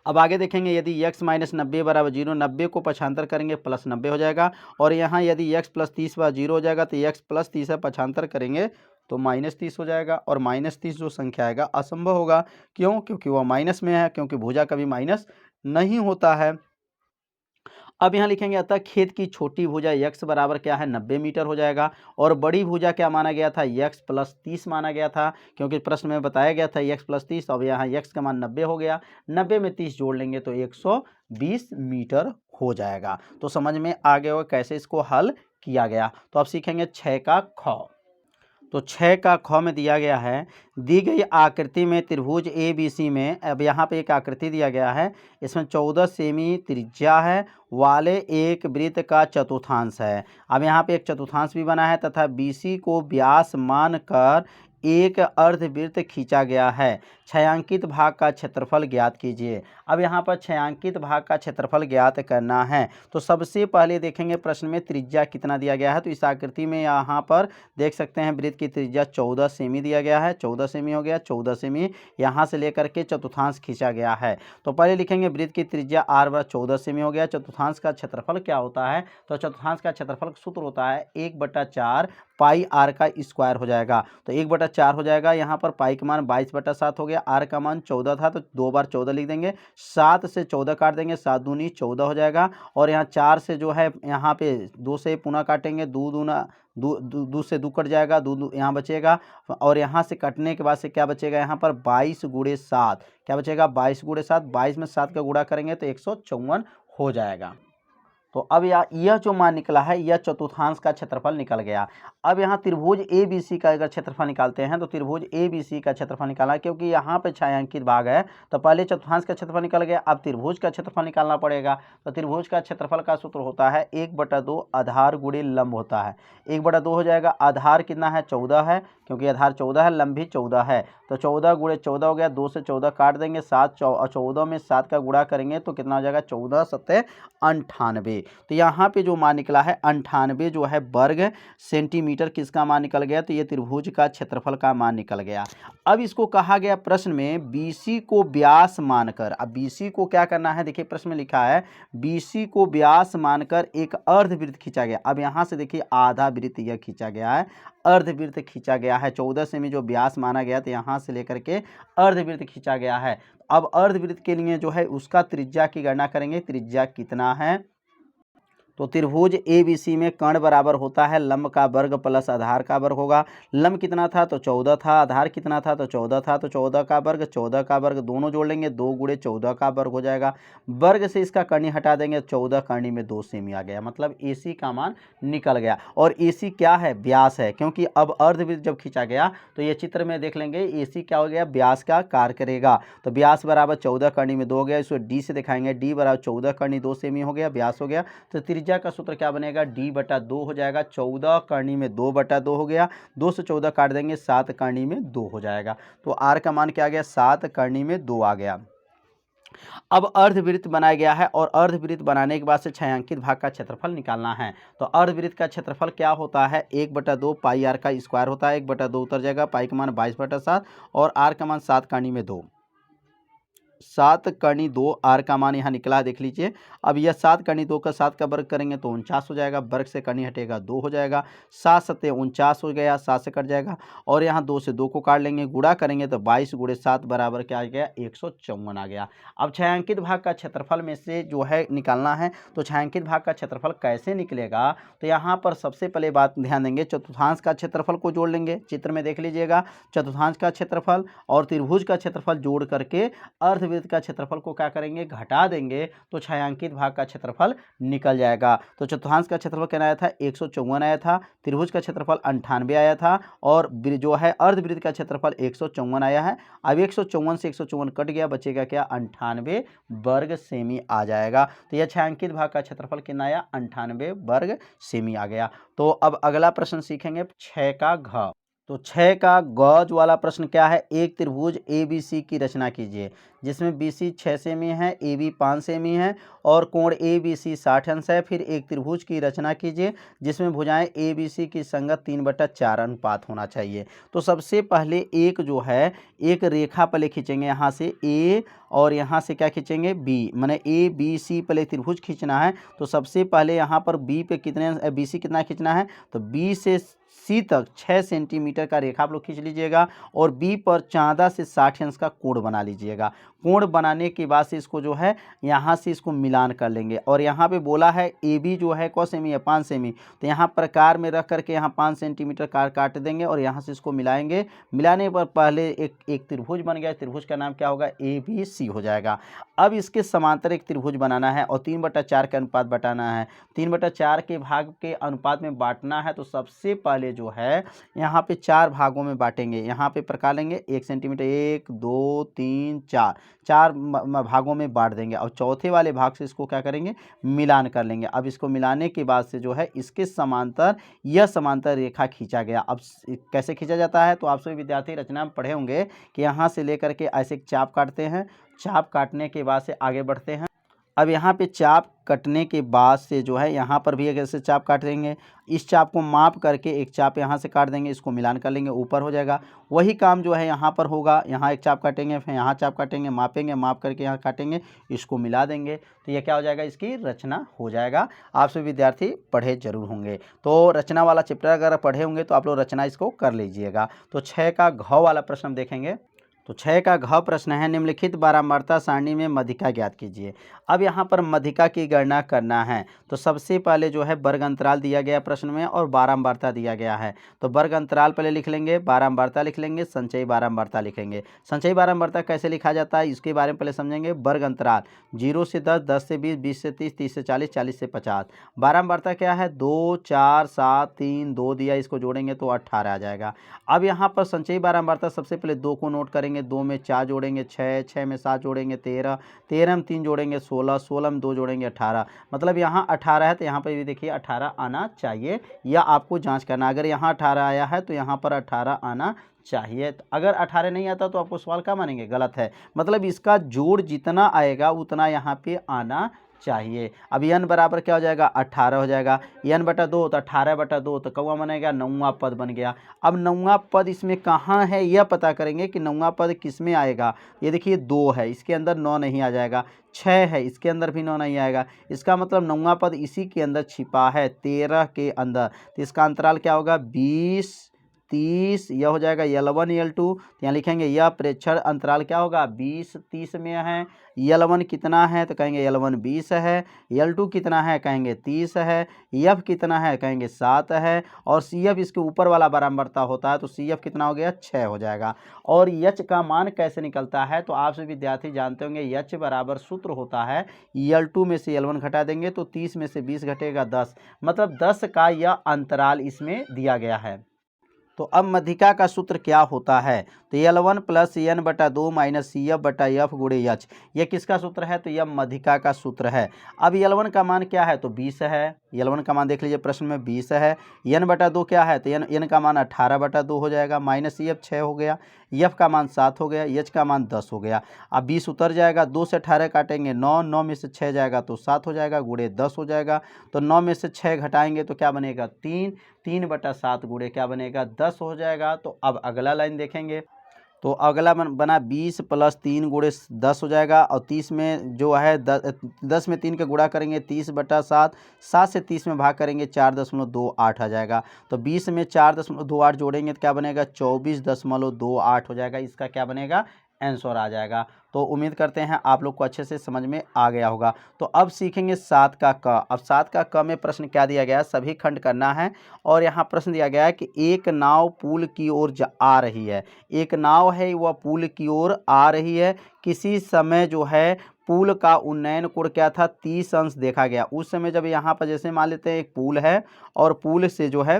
Speaker 1: अब आगे देखेंगे, यदि x माइनस 90 बराबर 0, 90 को पक्षांतर करेंगे प्लस 90 हो जाएगा, और यहाँ यदि x प्लस 30 बराबर 0 हो जाएगा तो x प्लस 30 है पक्षांतर करेंगे तो माइनस 30 हो जाएगा, और माइनस 30 जो संख्या आएगा असंभव होगा, क्यों, क्योंकि वह माइनस में है, क्योंकि भुजा कभी माइनस नहीं होता है। अब यहाँ लिखेंगे, अतः खेत की छोटी भुजा x बराबर क्या है 90 मीटर हो जाएगा, और बड़ी भुजा क्या माना गया था, x प्लस 30 माना गया था, क्योंकि प्रश्न में बताया गया था x प्लस 30। अब यहाँ x का मान 90 हो गया, 90 में 30 जोड़ लेंगे तो 120 मीटर हो जाएगा। तो समझ में आ गया होगा कैसे इसको हल किया गया। तो अब सीखेंगे 6 का ख। तो 6 का ख में दिया गया है, दी गई आकृति में त्रिभुज ए बी सी में, अब यहाँ पे एक आकृति दिया गया है, इसमें 14 सेमी त्रिज्या है वाले एक वृत्त का चतुर्थांश है। अब यहाँ पे एक चतुर्थांश भी बना है तथा BC को व्यास मानकर एक अर्धवृत्त खींचा गया है, छायांकित भाग का क्षेत्रफल ज्ञात कीजिए। अब यहाँ पर छायांकित भाग का क्षेत्रफल ज्ञात करना है तो सबसे पहले देखेंगे प्रश्न में त्रिज्या कितना दिया गया है। तो इस आकृति में यहाँ पर देख सकते हैं वृत्त की त्रिज्या 14 सेमी दिया गया है, 14 सेमी हो गया, 14 सेमी यहाँ से लेकर के चतुर्थांश खींचा गया है। तो पहले लिखेंगे वृत्त की त्रिज्या r बराबर 14 सेमी हो गया। चतुर्थांश का क्षेत्रफल क्या होता है, तो चतुर्थांश का क्षेत्रफल सूत्र होता है 1/4 पाई r का स्क्वायर हो जाएगा। तो 1/4 हो जाएगा, यहाँ पर पाई का मान 22/7 हो गया, r का मान 14 था तो 2 बार 14 लिख देंगे, 7 से 14 काट देंगे, 7 दूनी 14 हो जाएगा। और यहाँ 4 से जो है यहाँ पे 2 से पुनः काटेंगे, 2 दूना 2 से 2 कट जाएगा, 2 यहाँ बचेगा। और यहाँ से कटने के बाद से क्या बचेगा, यहाँ पर 22×7 क्या बचेगा, 22×7, 22 में 7 का गुणा करेंगे तो 154 हो जाएगा। तो अब यह जो मान निकला है यह चतुर्थांश का क्षेत्रफल निकल गया। अब यहाँ त्रिभुज ए बी सी का अगर क्षेत्रफल निकालते हैं तो त्रिभुज ए बी सी का क्षेत्रफल निकालना है, क्योंकि यहाँ पे छायांकित भाग है तो पहले चतुर्थांश का क्षेत्रफल निकल गया, अब त्रिभुज का क्षेत्रफल निकालना पड़ेगा। तो त्रिभुज का क्षेत्रफल का सूत्र होता है 1/2 आधार गुणे लंब होता है, 1/2 हो जाएगा। आधार कितना है, 14 है, क्योंकि आधार 14 है, लंब भी 14 है, तो 14 गुणे 14 हो गया, 2 से 14 काट देंगे, 14 में 7 का गुणा करेंगे तो कितना हो जाएगा, 14 7 98। तो यहाँ पे जो मान निकला है 98 जो है वर्ग सेंटीमीटर किसका मान निकल गया, तो ये त्रिभुज का क्षेत्रफल का मान निकल गया। अब इसको कहा गया प्रश्न में BC को व्यास मानकर, अब BC को क्या करना है, देखिए प्रश्न में लिखा है BC को व्यास मानकर एक अर्धवृत्त खींचा गया। अब यहाँ से देखिए आधा वृत्त यह खींचा गया है, अर्धवृत्त खींचा गया है, 14 सेमी जो व्यास माना गया तो यहाँ से लेकर के अर्धवृत्त खींचा गया है। अब अर्धवृत्त के लिए जो है उसका त्रिज्या की गणना करेंगे, त्रिज्या कितना है, तो त्रिभुज ए बी सी में कर्ण बराबर होता है लंब का वर्ग प्लस आधार का वर्ग होगा। लंब कितना था, तो 14 था, आधार कितना था, तो 14 था, तो 14 का वर्ग 14 का वर्ग दोनों जोड़ लेंगे, 2 गुणे 14 का वर्ग हो जाएगा। वर्ग से इसका कर्णी हटा देंगे, 14 कर्णी में 2 सेमी आ गया, मतलब AC का मान निकल गया। और AC क्या है, व्यास है, क्योंकि अब अर्धवृत्त जब खींचा गया तो ये चित्र में देख लेंगे AC क्या हो गया, व्यास का कार्य करेगा। तो व्यास बराबर 14 कर्णी में 2 हो गया, इसको D से दिखाएंगे, D बराबर 14 कर्णी 2 सेमी हो गया, व्यास हो गया। तो त्रिज्या का सूत्र क्या बनेगा, D/2 हो जाएगा, 14 कर्णी में 2/2 हो गया, 2 से 14 काट देंगे, 7 कर्णी में 2 हो जाएगा। तो R का मान क्या आ गया, 7 कर्णी में 2 आ गया। अब अर्धवृत्त बनाया गया है और अर्धवृत्त बनाने के बाद से छायांकित भाग का क्षेत्रफल निकालना है। तो अर्धवृत्त का क्षेत्रफल क्या होता है, 1/2 पाई r का स्क्वायर होता है, 1/2 उतर जाएगा, पाई का मान 22/7 और r का मान 7 कर्णी में 2, 7 कर्णी 2, r का मान यहाँ निकला, देख लीजिए। अब यह 7 कर्णी 2 का 7 का वर्ग करेंगे तो 49 हो जाएगा, वर्ग से कर्णी हटेगा 2 हो जाएगा, 7 7 49 हो गया, 7 से कट जाएगा और यहाँ 2 से 2 को काट लेंगे, गुणा करेंगे तो 22 गुणे 7 बराबर क्या आ गया, 154 आ गया। अब छायांकित भाग का क्षेत्रफल में से जो है निकालना है, तो छायांकित भाग का क्षेत्रफल कैसे निकलेगा, तो यहाँ पर सबसे पहले बात ध्यान देंगे, चतुर्थांश का क्षेत्रफल को जोड़ लेंगे, चित्र में देख लीजिएगा, चतुर्थांश का क्षेत्रफल और त्रिभुज का क्षेत्रफल जोड़ करके अर्धवृत्त का क्षेत्रफल को क्या करेंगे, घटा देंगे, तो छायांकित भाग का क्षेत्रफल निकल जाएगा। तो चतुर्थांश का क्षेत्रफल क्या आया था, 154 आया था, त्रिभुज का क्षेत्रफल 98 आया था और जो है अर्धवृत्त का क्षेत्रफल 154 आया है। अब 154 से 154 कट गया, बचेगा क्या, 98 वर्ग सेमी आ जाएगा। तो यह छायांकित भाग का क्षेत्रफल कितना आया, 98 वर्ग सेमी आ गया। तो अब अगला प्रश्न सीखेंगे 6 का घ। तो 6 का गौज वाला प्रश्न क्या है, एक त्रिभुज ABC की रचना कीजिए जिसमें BC 6 सेमी है, AB 5 सेमी है और कोण ABC 60 अंश है। फिर एक त्रिभुज की रचना कीजिए जिसमें भुजाएं ABC की संगत 3/4 अनुपात होना चाहिए। तो सबसे पहले एक जो है एक रेखा पहले खींचेंगे, यहाँ से A और यहाँ से क्या खींचेंगे B, माने ABC पहले त्रिभुज खींचना है। तो सबसे पहले यहाँ पर B पे कितने BC कितना खींचना है, तो B से C तक 6 सेंटीमीटर का रेखा आप लोग खींच लीजिएगा और B पर 14 से 60 अंश का कोण बना लीजिएगा। कोण बनाने के बाद से इसको जो है यहाँ से इसको मिलान कर लेंगे और यहाँ पे बोला है AB जो है कौ सेमी है, 5 सेमी, तो यहाँ प्रकार में रख करके यहाँ 5 सेंटीमीटर काट देंगे और यहाँ से इसको मिलाएंगे। मिलाने पर पहले एक त्रिभुज बन गया, त्रिभुज का नाम क्या होगा, ABC हो जाएगा। अब इसके समांतर एक त्रिभुज बनाना है और 3/4 के अनुपात बटाना है, 3/4 के भाग के अनुपात में बांटना है। तो सबसे पहले जो है यहाँ पे 4 भागों में बांटेंगे, यहाँ पे प्रकार लेंगे 1 सेंटीमीटर, 1 2 3 4, चार भागों में बांट देंगे और चौथे वाले भाग से इसको क्या करेंगे, मिलान कर लेंगे। अब इसको मिलाने के बाद से जो है इसके समांतर यह समांतर रेखा खींचा गया। अब कैसे खींचा जाता है, तो आप सभी विद्यार्थी रचना में पढ़े होंगे कि यहाँ से लेकर के ऐसे एक चाप काटते हैं, चाप काटने के बाद से आगे बढ़ते हैं। अब यहाँ पे चाप कटने के बाद से जो है यहाँ पर भी एक ऐसे चाप काट देंगे, इस चाप को माप करके एक चाप यहाँ से काट देंगे, इसको मिलान कर लेंगे, ऊपर हो जाएगा। वही काम जो है यहाँ पर होगा, यहाँ एक चाप काटेंगे, फिर यहाँ चाप काटेंगे, मापेंगे, माप करके यहाँ काटेंगे, इसको मिला देंगे, तो ये क्या हो जाएगा, इसकी रचना हो जाएगा। आप सभी विद्यार्थी पढ़े जरूर होंगे, तो रचना वाला चैप्टर अगर पढ़े होंगे तो आप लोग रचना इसको कर लीजिएगा। तो 6 का घ वाला प्रश्न हम देखेंगे। तो 6 का घ प्रश्न है, निम्नलिखित बारंबारता सारणी में मध्यिका ज्ञात कीजिए। अब यहाँ पर मध्यिका की गणना करना है, तो सबसे पहले जो है वर्ग अंतराल दिया गया प्रश्न में और बारंबारता दिया गया है। तो वर्ग अंतराल पहले लिख लेंगे, बारंबारता लिख लेंगे, संचयी बारंबारता लिखेंगे। संचयी बारंबारता कैसे लिखा जाता है इसके बारे में पहले समझेंगे। वर्ग अंतराल 0 से 10, 10 से 20, 20 से 30, 30 से 40, 40 से 50। बारंबारता क्या है, 2, 4, 7, 3, 2 दिया, इसको जोड़ेंगे तो 18 आ जाएगा। अब यहाँ पर संचयी बारंबारता सबसे पहले 2 को नोट करेंगे, 2 में 4 जोड़ेंगे 6, 6 में 7 जोड़ेंगे 13, 13 में 3 जोड़ेंगे 16, 16 में 2 जोड़ेंगे 18। मतलब यहाँ 18 है तो यहाँ पर भी देखिए 18 आना चाहिए, या आपको जांच करना। अगर यहाँ 18 आया है तो यहाँ पर 18 आना चाहिए। अगर 18 नहीं आता तो आपको सवाल क्या मानेंगे, गलत है। मतलब इसका जोड़ जितना आएगा उतना यहाँ पे आना चाहिए। अब n बराबर क्या हो जाएगा, 18 हो जाएगा। n बटा 2 तो 18 बटा 2 तो कौवा बनेगा, 9वां पद बन गया। अब 9वां पद इसमें कहाँ है यह पता करेंगे कि 9वां पद किस में आएगा। ये देखिए 2 है, इसके अंदर 9 नहीं आ जाएगा। 6 है, इसके अंदर भी 9 नहीं आएगा। इसका मतलब 9वां पद इसी के अंदर छिपा है, 13 के अंदर। तो इसका अंतराल क्या होगा, 20, 30, यह हो जाएगा L1 L2। तो यहाँ लिखेंगे यह प्रेक्षण अंतराल क्या होगा, 20, 30 में है। L1 कितना है तो कहेंगे L1 20 है। L2 कितना है कहेंगे 30 है। F कितना है कहेंगे 7 है। और CF इसके ऊपर वाला बारंबारता होता है तो CF कितना हो गया, 6 हो जाएगा। और H का मान कैसे निकलता है, तो आप सभी विद्यार्थी जानते होंगे H बराबर सूत्र होता है, L2 में से L1 घटा देंगे तो 30 में से 20 घटेगा 10, मतलब 10 का यह अंतराल इसमें दिया गया है। तो अब मध्यिका का सूत्र क्या होता है, तो L1 प्लस n बटा 2 माइनस CF बटा F गुणे H, यह किसका सूत्र है, तो यह मध्यिका का सूत्र है। अब L1 का मान क्या है, तो 20 है। L1 का मान देख लीजिए प्रश्न में 20 है। n बटा 2 क्या है, तो n का मान 18 बटा 2 हो जाएगा, माइनस CF 6 हो गया, F का मान 7 हो गया, H का मान 10 हो गया। अब 20 उतर जाएगा, 2 से 18 काटेंगे 9, 9 में से 6 जाएगा तो 7 हो जाएगा, गुणे 10 हो जाएगा। तो 9 में से 6 घटाएंगे तो क्या बनेगा, 3, 3 बटा 7 गुणे क्या बनेगा, 10 हो जाएगा। तो अब अगला लाइन देखेंगे, तो अगला बना 20 प्लस 3 गुणे 10 हो जाएगा। और 30 में जो है 10 में 3 का गुणा करेंगे 30 बटा 7, 7 से 30 में भाग करेंगे 4.28 आ जाएगा। तो 20 में 4.28 जोड़ेंगे तो क्या बनेगा, 24.28 हो जाएगा। इसका क्या बनेगा, आंसर आ जाएगा। तो उम्मीद करते हैं आप लोग को अच्छे से समझ में आ गया होगा। तो अब सीखेंगे 7 का क। अब 7 का क में प्रश्न क्या दिया गया है, सभी खंड करना है। और यहाँ प्रश्न दिया गया है कि एक नाव पुल की ओर आ रही है। एक नाव है वह पुल की ओर आ रही है। किसी समय जो है पुल का उन्नयन कोण क्या था, 30 अंश देखा गया। उस समय जब यहाँ पर जैसे मान लेते हैं एक पुल है और पुल से जो है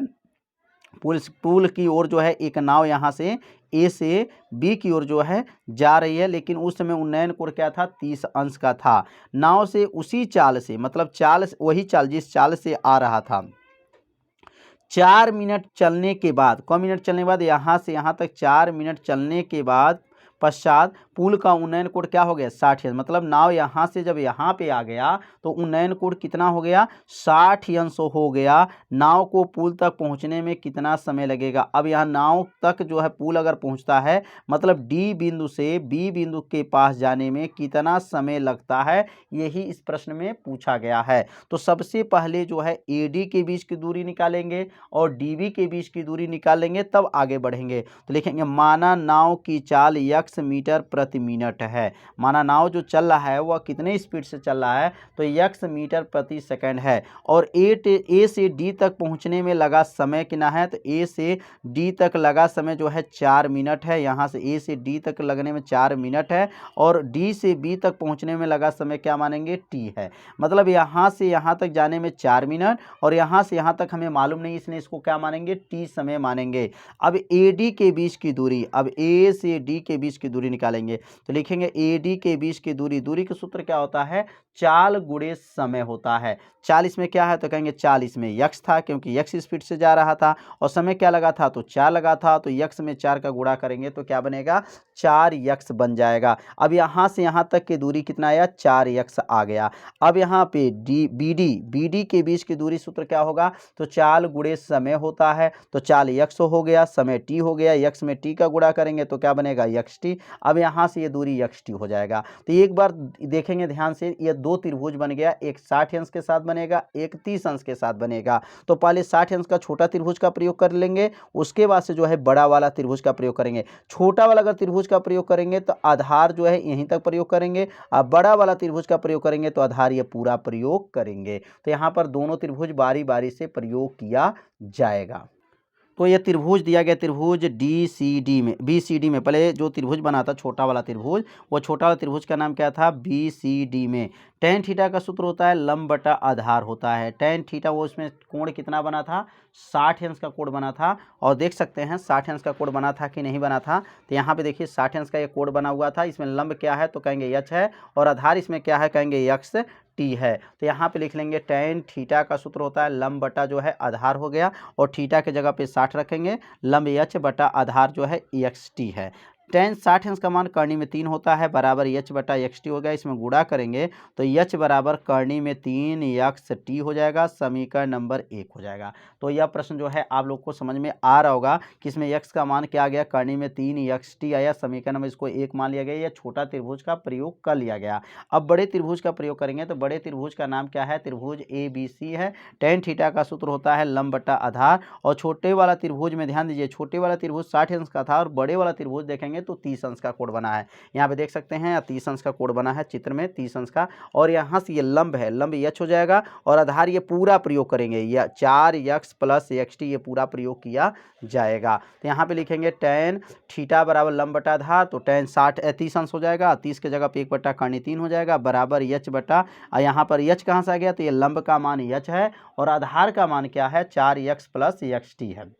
Speaker 1: पुल की ओर जो है एक नाव यहाँ से ए से बी की ओर जो है जा रही है, लेकिन उस समय उन्नयन कोण क्या था, 30 अंश का था। नाव से उसी चाल से, मतलब चाल वही चाल जिस चाल से आ रहा था, 4 मिनट चलने के बाद, कौन मिनट चलने के बाद, यहाँ से यहाँ तक 4 मिनट चलने के बाद पश्चात पुल का उन्नयन कोण क्या हो गया, 60 अंश। मतलब नाव यहाँ से जब यहाँ पे आ गया तो उन्नयन कोण कितना हो गया, 60 अंश हो गया। नाव को पुल तक पहुँचने में कितना समय लगेगा। अब यहाँ नाव तक जो है पुल अगर पहुँचता है, मतलब डी बिंदु से बी बिंदु के पास जाने में कितना समय लगता है, यही इस प्रश्न में पूछा गया है। तो सबसे पहले जो है AD के बीच की दूरी निकालेंगे और DB के बीच की दूरी निकाल लेंगे, तब आगे बढ़ेंगे। तो लिखेंगे माना नाव की चाल x मीटर प्रति मिनट है। माना नाव जो चल रहा है वह कितने स्पीड से चल रहा है, तो x मीटर प्रति सेकंड है। और A से D तक पहुंचने में लगा समय कितना है, तो A से D तक लगा समय जो है 4 मिनट है। यहाँ से A से D तक लगने में 4 मिनट है। और D से B तक पहुंचने में लगा समय क्या मानेंगे, T है। मतलब यहाँ से यहाँ तक जाने में 4 मिनट और यहाँ से यहाँ तक हमें मालूम नहीं, इसलिए इसको क्या मानेंगे, T समय मानेंगे। अब AD के बीच की दूरी, अब A से D के बीच की दूरी निकालेंगे। तो लिखेंगे AD के बीच की दूरी का सूत्र क्या होता है, चाल गुणे समय होता है। चाल इसमें क्या है, तो कहेंगे चाल इसमें यक्स था क्योंकि यक्स स्पीड से जा रहा था, और समय क्या लगा था, तो 4 लगा था, तो यक्स में 4 का गुणा करेंगे तो क्या बनेगा, 4 यक्स बन जाएगा। अब यहाँ से यहाँ तक की दूरी कितना आया, 4 यक्स आ गया। अब यहाँ पे BD के बीच की दूरी सूत्र क्या होगा, तो चाल गुणे समय होता है, तो चाल यक्स हो गया, समय t हो गया, यक्स में t का गुणा करेंगे तो क्या बनेगा, यक्स टी। अब यहाँ से ये दूरी यक्स टी हो जाएगा। तो एक बार देखेंगे ध्यान से, ये दो त्रिभुज बन गया, एक 60 अंश के साथ बनेगा, एक 30 अंश के साथ बनेगा। तो पहले 60 अंश का छोटा त्रिभुज का प्रयोग कर लेंगे, उसके बाद से जो है बड़ा वाला त्रिभुज का प्रयोग करेंगे। छोटा वाला अगर त्रिभुज का प्रयोग करेंगे तो आधार जो है यहीं तक प्रयोग करेंगे, अब बड़ा वाला त्रिभुज का प्रयोग करेंगे तो आधार ये पूरा प्रयोग करेंगे। तो यहाँ पर दोनों त्रिभुज बारी बारी से प्रयोग किया जाएगा। तो ये त्रिभुज दिया गया, त्रिभुज BCD में पहले जो त्रिभुज बना था छोटा वाला त्रिभुज, वो छोटा वाला त्रिभुज का नाम क्या था, BCD में tan थीटा का सूत्र होता है लंब बटा आधार होता है। tan थीटा वो उसमें कोण कितना बना था, 60 अंश का कोण बना था, और देख सकते हैं 60 अंश का कोण बना था कि नहीं बना था। तो यहाँ पे देखिए 60 अंश का ये कोण बना हुआ था, इसमें लंब क्या है तो कहेंगे यच है, और आधार इसमें क्या है, कहेंगे यक्स टी है। तो यहाँ पे लिख लेंगे tan थीटा का सूत्र होता है लंब बटा जो है आधार हो गया, और थीटा के जगह पे 60 रखेंगे, लंब यच बटा आधार जो है एक्स टी है। tan 60 अंश का मान करनी में 3 होता है, बराबर यच बटा एक्स टी हो गया। इसमें गुणा करेंगे तो यच बराबर करनी में 3 यक्स टी हो जाएगा, समीकरण नंबर 1 हो जाएगा। तो यह प्रश्न जो है आप लोग को समझ में आ रहा होगा कि इसमें यक्स का मान क्या आ गया, करनी में 3 यक्स टी आया, समीकरण नंबर इसको 1 मान लिया गया, यह छोटा त्रिभुज का प्रयोग कर लिया गया। अब बड़े त्रिभुज का प्रयोग करेंगे, तो बड़े त्रिभुज का नाम क्या है, त्रिभुज ABC है। tan थीटा का सूत्र होता है लंब बटा आधार, और छोटे वाला त्रिभुज में ध्यान दीजिए, छोटे वाला त्रिभुज 60 अंश का था, और बड़े वाला त्रिभुज देखेंगे तो 30 अंश का कोण बना है। यहाँ पे देख सकते हैं 30 अंश का कोण बना है चित्र में, 30 अंश का, और यहाँ से ये लंब है, लंब यच हो जाएगा, और आधार ये पूरा प्रयोग करेंगे, यह 4 यक्स प्लस एक्स टी, ये पूरा प्रयोग किया जाएगा। तो यहाँ पे लिखेंगे tan थीटा बराबर लंब बटा आधार, तो tan 30 अंश हो जाएगा, 30 के जगह पे 1 बटा करनी 3 हो जाएगा, बराबर यच बटा, यहाँ पर यच कहाँ से आ गया, तो ये लंब का मान यच है, और आधार का मान क्या है, 4 यक्स प्लस एक्स टी है।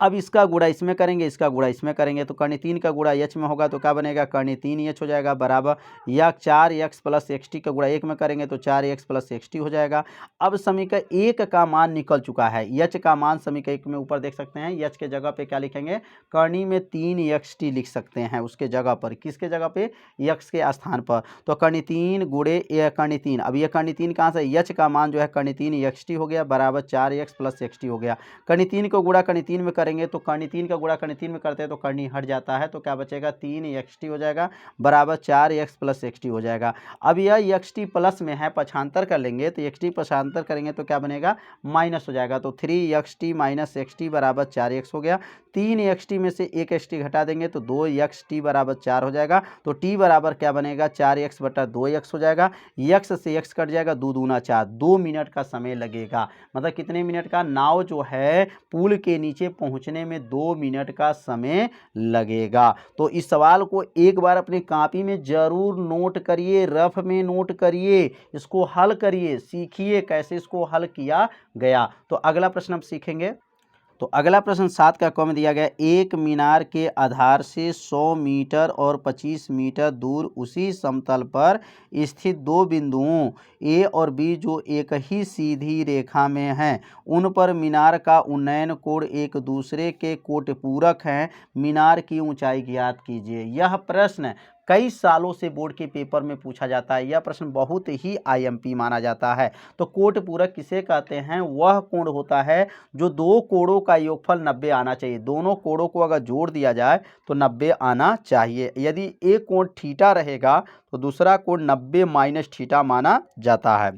Speaker 1: अब इसका गुणा इसमें करेंगे, इसका गुणा इसमें करेंगे, तो करनी 3 का गुणा यच में होगा तो क्या बनेगा, करनी 3 यच हो जाएगा, बराबर यह 4 यक्स प्लस एक्स टी का गुणा 1 में करेंगे तो 4 यक्स प्लस एक्स टी हो जाएगा। अब समीकरण 1 का मान निकल चुका है, यच का मान समीकरण 1 में ऊपर देख सकते हैं, यच के जगह पे क्या लिखेंगे, करनी में 3 यक्स टी लिख सकते हैं, उसके जगह पर, किसके जगह पे, यक्स के स्थान पर। तो करनी 3 गुणे करनी 3, अब यह करनी 3 कहाँ से, यच का मान जो है करनी 3 यक्स टी हो गया, बराबर 4 यक्स प्लस एक्स टी हो गया। करनी 3 को गुणा करनी 3 में करेंगे तो करनी 3 का गुणा करनी 3 में करते हैं तो करनी हट जाता है, तो क्या बचेगा, 3 एक्स टी हो जाएगा, बराबर 4 एक्स प्लस एक्स टी हो जाएगा। अब यह एक्स टी प्लस में है, पक्षांतर कर लेंगे, तो एक्स टी पक्षांतर करेंगे तो क्या बनेगा, माइनस हो जाएगा, तो 3 x T minus x T बराबर 4 एक्स हो गया। 3 एक्स टी में से 1 एक्स टी घटा देंगे तो 2 एक्स टी बराबर 4 हो जाएगा, तो टी बराबर क्या बनेगा, 4 एक्स बटा 2 एक्स हो जाएगा, एक्स से एक्स कट जाएगा, 2 दूना 4, 2 मिनट का समय लगेगा। मतलब कितने मिनट का, नाव जो है पुल के नीचे पहुंचने में 2 मिनट का समय लगेगा। तो इस सवाल को एक बार अपनी कॉपी में जरूर नोट करिए, रफ में नोट करिए, इसको हल करिए, सीखिए कैसे इसको हल किया गया। तो अगला प्रश्न हम सीखेंगे। तो अगला प्रश्न 7 का क में दिया गया, एक मीनार के आधार से 100 मीटर और 25 मीटर दूर उसी समतल पर स्थित दो बिंदुओं ए और बी जो एक ही सीधी रेखा में हैं, उन पर मीनार का उन्नयन कोण एक दूसरे के कोटपूरक हैं, मीनार की ऊंचाई ज्ञात कीजिए। यह प्रश्न कई सालों से बोर्ड के पेपर में पूछा जाता है, यह प्रश्न बहुत ही आईएमपी माना जाता है। तो कोटपूरक किसे कहते हैं, वह कोण होता है जो दो कोणों का योगफल 90 आना चाहिए, दोनों कोणों को अगर जोड़ दिया जाए तो 90 आना चाहिए। यदि एक कोण थीटा रहेगा तो दूसरा कोण 90 माइनस थीटा माना जाता है।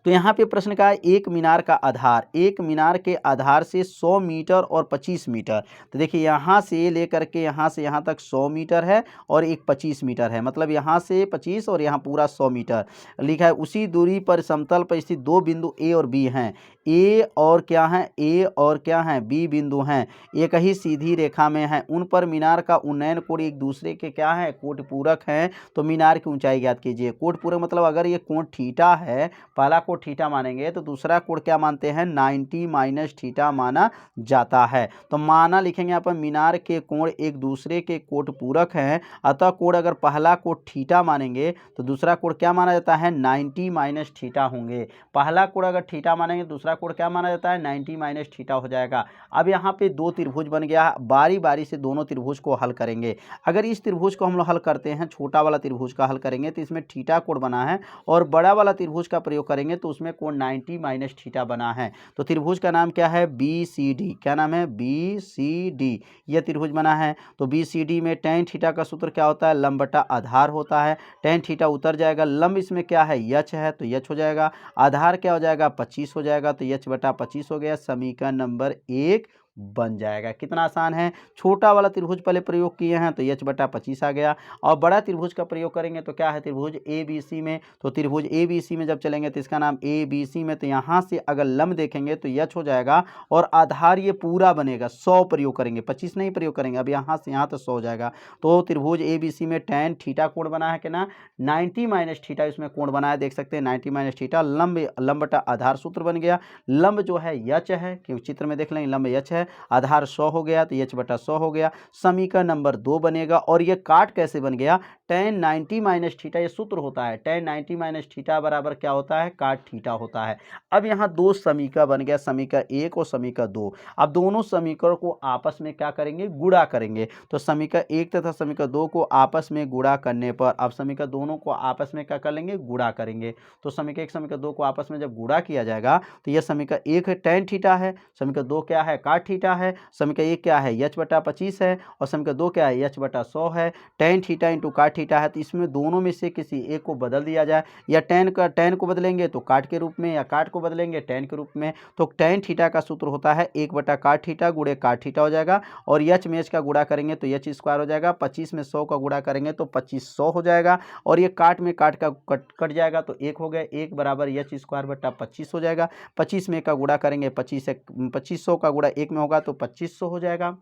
Speaker 1: तो यहाँ पे प्रश्न का है, एक मीनार का आधार, एक मीनार के आधार से 100 मीटर और 25 मीटर, तो देखिए यहाँ से लेकर के यहाँ से यहाँ तक 100 मीटर है और एक 25 मीटर है, मतलब यहाँ से 25 और यहाँ पूरा 100 मीटर लिखा है। उसी दूरी पर समतल पर स्थित दो बिंदु ए और बी हैं, ए और क्या है, ए और क्या है, बी बिंदु हैं, एक ही सीधी रेखा में हैं, उन पर मीनार का उन्नयन कोण एक दूसरे के क्या है, कोट पूरक हैं। तो मीनार की ऊंचाई ज्ञात कीजिए। कोट पूरक मतलब अगर ये कोण थीटा है, पहला कोण थीटा मानेंगे तो दूसरा कोण क्या मानते हैं, 90 माइनस थीटा माना जाता है। तो माना लिखेंगे यहाँ पर मीनार के कोण एक दूसरे के कोट पूरक हैं, अतः कोण अगर पहला कोण थीटा मानेंगे तो दूसरा कोण क्या माना जाता है, 90 माइनस थीटा होंगे। पहला कोण अगर थीटा मानेंगे दूसरा कोण क्या माना जाता है, 90 माइनस थीटा हो जाएगा। अब यहाँ पे दो त्रिभुज बन गया, बारी बारी से दोनों त्रिभुज को हल करेंगे। अगर इस त्रिभुज को हम लोग हल करते हैं, छोटा वाला त्रिभुज का हल करेंगे तो इसमें थीटा कोण बना है, और बड़ा वाला त्रिभुज का प्रयोग करेंगे तो उसमें कोण 90 माइनस थीटा बना है। तो त्रिभुज का नाम क्या है, BCD। क्या नाम है, BCD। यह त्रिभुज बना है। तो BCD में tan थीटा का सूत्र क्या होता है, लंब बटा आधार होता है। tan थीटा उतर जाएगा, लंब इसमें क्या है, यच है तो यच हो जाएगा, आधार क्या हो जाएगा, 25 हो जाएगा, तो यच बटा 25 हो गया। समीकरण नंबर 1 बन जाएगा। कितना आसान है। छोटा वाला त्रिभुज पहले प्रयोग किए हैं तो एच बटा 25 आ गया, और बड़ा त्रिभुज का प्रयोग करेंगे तो क्या है, त्रिभुज ABC में। तो त्रिभुज ABC में जब चलेंगे तो इसका नाम ABC में, तो यहाँ से अगर लंब देखेंगे तो एच हो जाएगा, और आधार ये पूरा बनेगा। 100 प्रयोग करेंगे, 25 नहीं प्रयोग करेंगे। अब यहाँ से यहाँ तो 100 हो जाएगा। तो त्रिभुज ABC में tan थीटा कोण बना है कि ना, 90 माइनस थीटा इसमें कोण बना है, देख सकते हैं 90 माइनस थीटा। लंब बटा आधार सूत्र बन गया। लंब जो है यच है, क्योंकि चित्र में देख लेंगे लंब यच है, आधार 100 हो गया तो एच बटा 100 हो गया। समीकरण नंबर 2 बनेगा। और ये काट कैसे बन गया, tan 90 माइनस थीटा ये सूत्र होता है, tan 90 माइनस थीटा बराबर क्या होता है, काट थीटा होता है। अब यहाँ दो समीकरण बन गया, समीकरण 1 और समीकरण 2। अब दोनों समीकरण को आपस में क्या करेंगे, गुणा करेंगे। तो समीकरण 1 तथा समीकरण 2 को आपस में गुणा करने पर, अब समीकरण दोनों को आपस में क्या कर लेंगे, गुणा करेंगे। तो समीकरण 1 समीकरण 2 को आपस में जब गुणा किया जाएगा तो यह समीकरण 1 है tan थीटा है, समीकरण 2 क्या है, काट थीटा है, समीकरण 1 क्या है, एच बटा 25 है, और समीकरण 2 क्या है, एच बटा 100 है। tan थीटा इंटू काट थीटा है, तो इसमें दोनों में से किसी एक को बदल दिया जाए, या tan को बदलेंगे तो काट के रूप में, या काट को बदलेंगे tan के रूप में। तो tan थीटा का सूत्र होता है 1 बटा काट थीटा गुणे काट थीटा हो जाएगा, और एच में एच का गुणा करेंगे तो एच स्क्वायर हो जाएगा, 25 में 100 का गुणा करेंगे तो 2500 हो जाएगा, और ये काट में काट का कट जाएगा तो 1 हो गया, 1 बराबर एच स्क्वायर बटा 25 हो जाएगा। 25 में का गुणा करेंगे, 2500 का गुणा 1 में होगा तो 2500 हो जाएगा।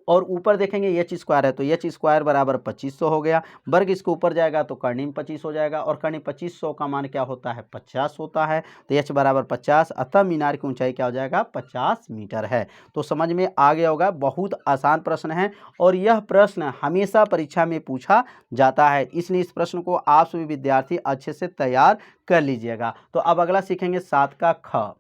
Speaker 1: और ऊपर देखेंगे एच स्क्वायर है तो एच स्क्वायर बराबर 2500 हो गया, वर्ग इसके ऊपर जाएगा तो कर्णी में 25 हो जाएगा, और कर्णी 2500 का मान क्या होता है, 50 होता है। तो एच बराबर 50, अतः मीनार की ऊंचाई क्या हो जाएगा, 50 मीटर है। तो समझ में आ गया होगा, बहुत आसान प्रश्न है, और यह प्रश्न हमेशा परीक्षा में पूछा जाता है, इसलिए इस प्रश्न को आप सभी विद्यार्थी अच्छे से तैयार कर लीजिएगा। तो अब अगला सीखेंगे 7 का ख।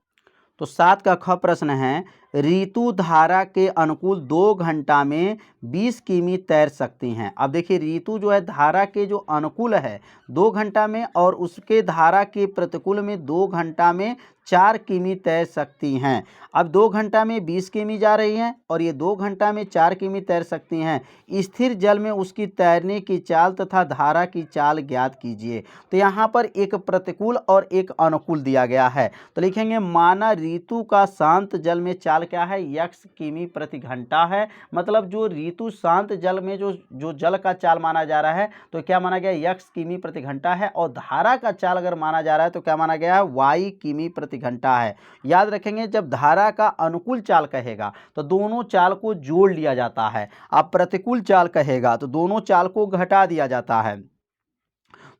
Speaker 1: तो 7 का ख प्रश्न है, ऋतु धारा के अनुकूल 2 घंटा में 20 किमी तैर सकती हैं। अब देखिए ऋतु जो है धारा के जो अनुकूल है 2 घंटा में, और उसके धारा के प्रतिकूल में 2 घंटा में 4 किमी तैर सकती हैं। अब 2 घंटा में 20 किमी जा रही हैं, और ये 2 घंटा में 4 किमी तैर सकती हैं। स्थिर जल में उसकी तैरने की चाल तथा धारा की चाल ज्ञात कीजिए। तो यहाँ पर एक प्रतिकूल और एक अनुकूल दिया गया है। तो लिखेंगे माना ऋतु का शांत जल में चाल क्या है, x किमी प्रति घंटा है। मतलब जो ऋतु शांत जल में जो जल का चाल माना जा रहा है तो क्या माना गया, x किमी प्रति घंटा है, और धारा का चाल अगर माना जा रहा है तो क्या माना गया है, y किमी प्रति घंटा है। याद रखेंगे जब धारा का अनुकूल चाल कहेगा तो दोनों चाल को जोड़ लिया जाता है, अब प्रतिकूल चाल कहेगा तो दोनों चाल को घटा दिया जाता है।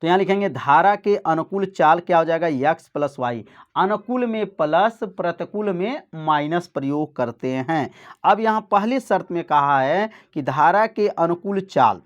Speaker 1: तो यहाँ लिखेंगे धारा के अनुकूल चाल क्या हो जाएगा, x प्लस वाई। अनुकूल में प्लस, प्रतिकूल में माइनस प्रयोग करते हैं। अब यहाँ पहली शर्त में कहा है कि धारा के अनुकूल चाल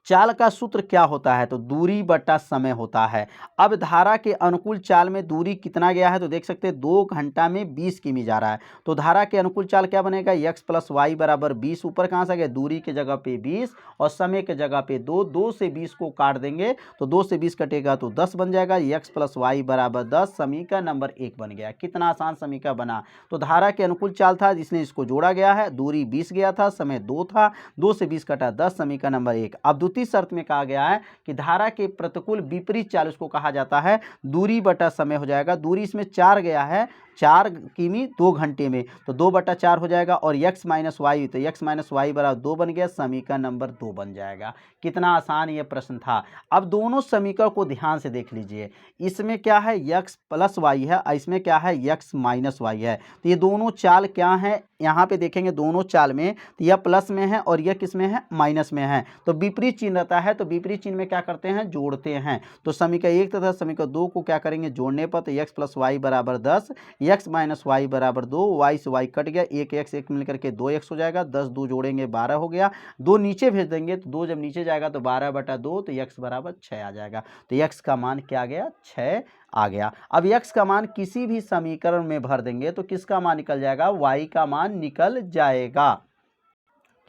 Speaker 1: का सूत्र क्या होता है, तो दूरी बटा समय होता है। अब धारा के अनुकूल चाल में दूरी कितना गया है, तो देख सकते हैं 2 घंटा में 20 किमी जा रहा है। तो धारा के अनुकूल चाल क्या बनेगा, x प्लस वाई बराबर 20। ऊपर कहाँ से गया, दूरी के जगह पे 20 और समय के जगह पे 2, 2 से 20 को काट देंगे तो 2 से 20 कटेगा तो 10 बन जाएगा, x प्लस वाई बराबर 10। समीकरण नंबर 1 बन गया। कितना आसान समीकरण बना। तो धारा के अनुकूल चाल था जिसने इसको जोड़ा गया है, दूरी 20 गया था, समय 2 था, 2 से 20 कटा 10, समीकरण नंबर 1। अब द्वितीय शर्त में कहा गया है कि धारा के प्रतिकूल विपरीत चाल उसको कहा जाता है, दूरी बटा समय हो जाएगा। दूरी इसमें 4 गया है 4 किमी 2 घंटे में, तो 2/4 हो जाएगा। और x माइनस वाई, तो x माइनस वाई बराबर 2 बन गया, समीकरण नंबर 2 बन जाएगा। कितना आसान ये प्रश्न था। अब दोनों समीकरण को ध्यान से देख लीजिए, इसमें क्या है x प्लस वाई है, इसमें क्या है x माइनस वाई है। तो ये दोनों चाल क्या है, यहाँ पे देखेंगे दोनों चाल में, तो यह प्लस में है और यह किस में है, माइनस में है। तो विपरीत चिन्ह रहता है, तो विपरीत चिन्ह में क्या करते हैं, जोड़ते हैं। तो समीकरण 1 तथा समीकरण 2 को क्या करेंगे, जोड़ने पर, तो x प्लस वाई बराबर 10, x माइनस वाई बराबर 2, वाई से वाई कट गया, एक x एक मिलकर के 2x हो जाएगा, 10 2 जोड़ेंगे 12 हो गया, 2 नीचे भेज देंगे तो 2 जब नीचे जाएगा तो 12/2, तो x बराबर 6 आ जाएगा। तो x का मान क्या आ गया, 6 आ गया। अब x का मान किसी भी समीकरण में भर देंगे तो किसका मान निकल जाएगा, y का मान निकल जाएगा।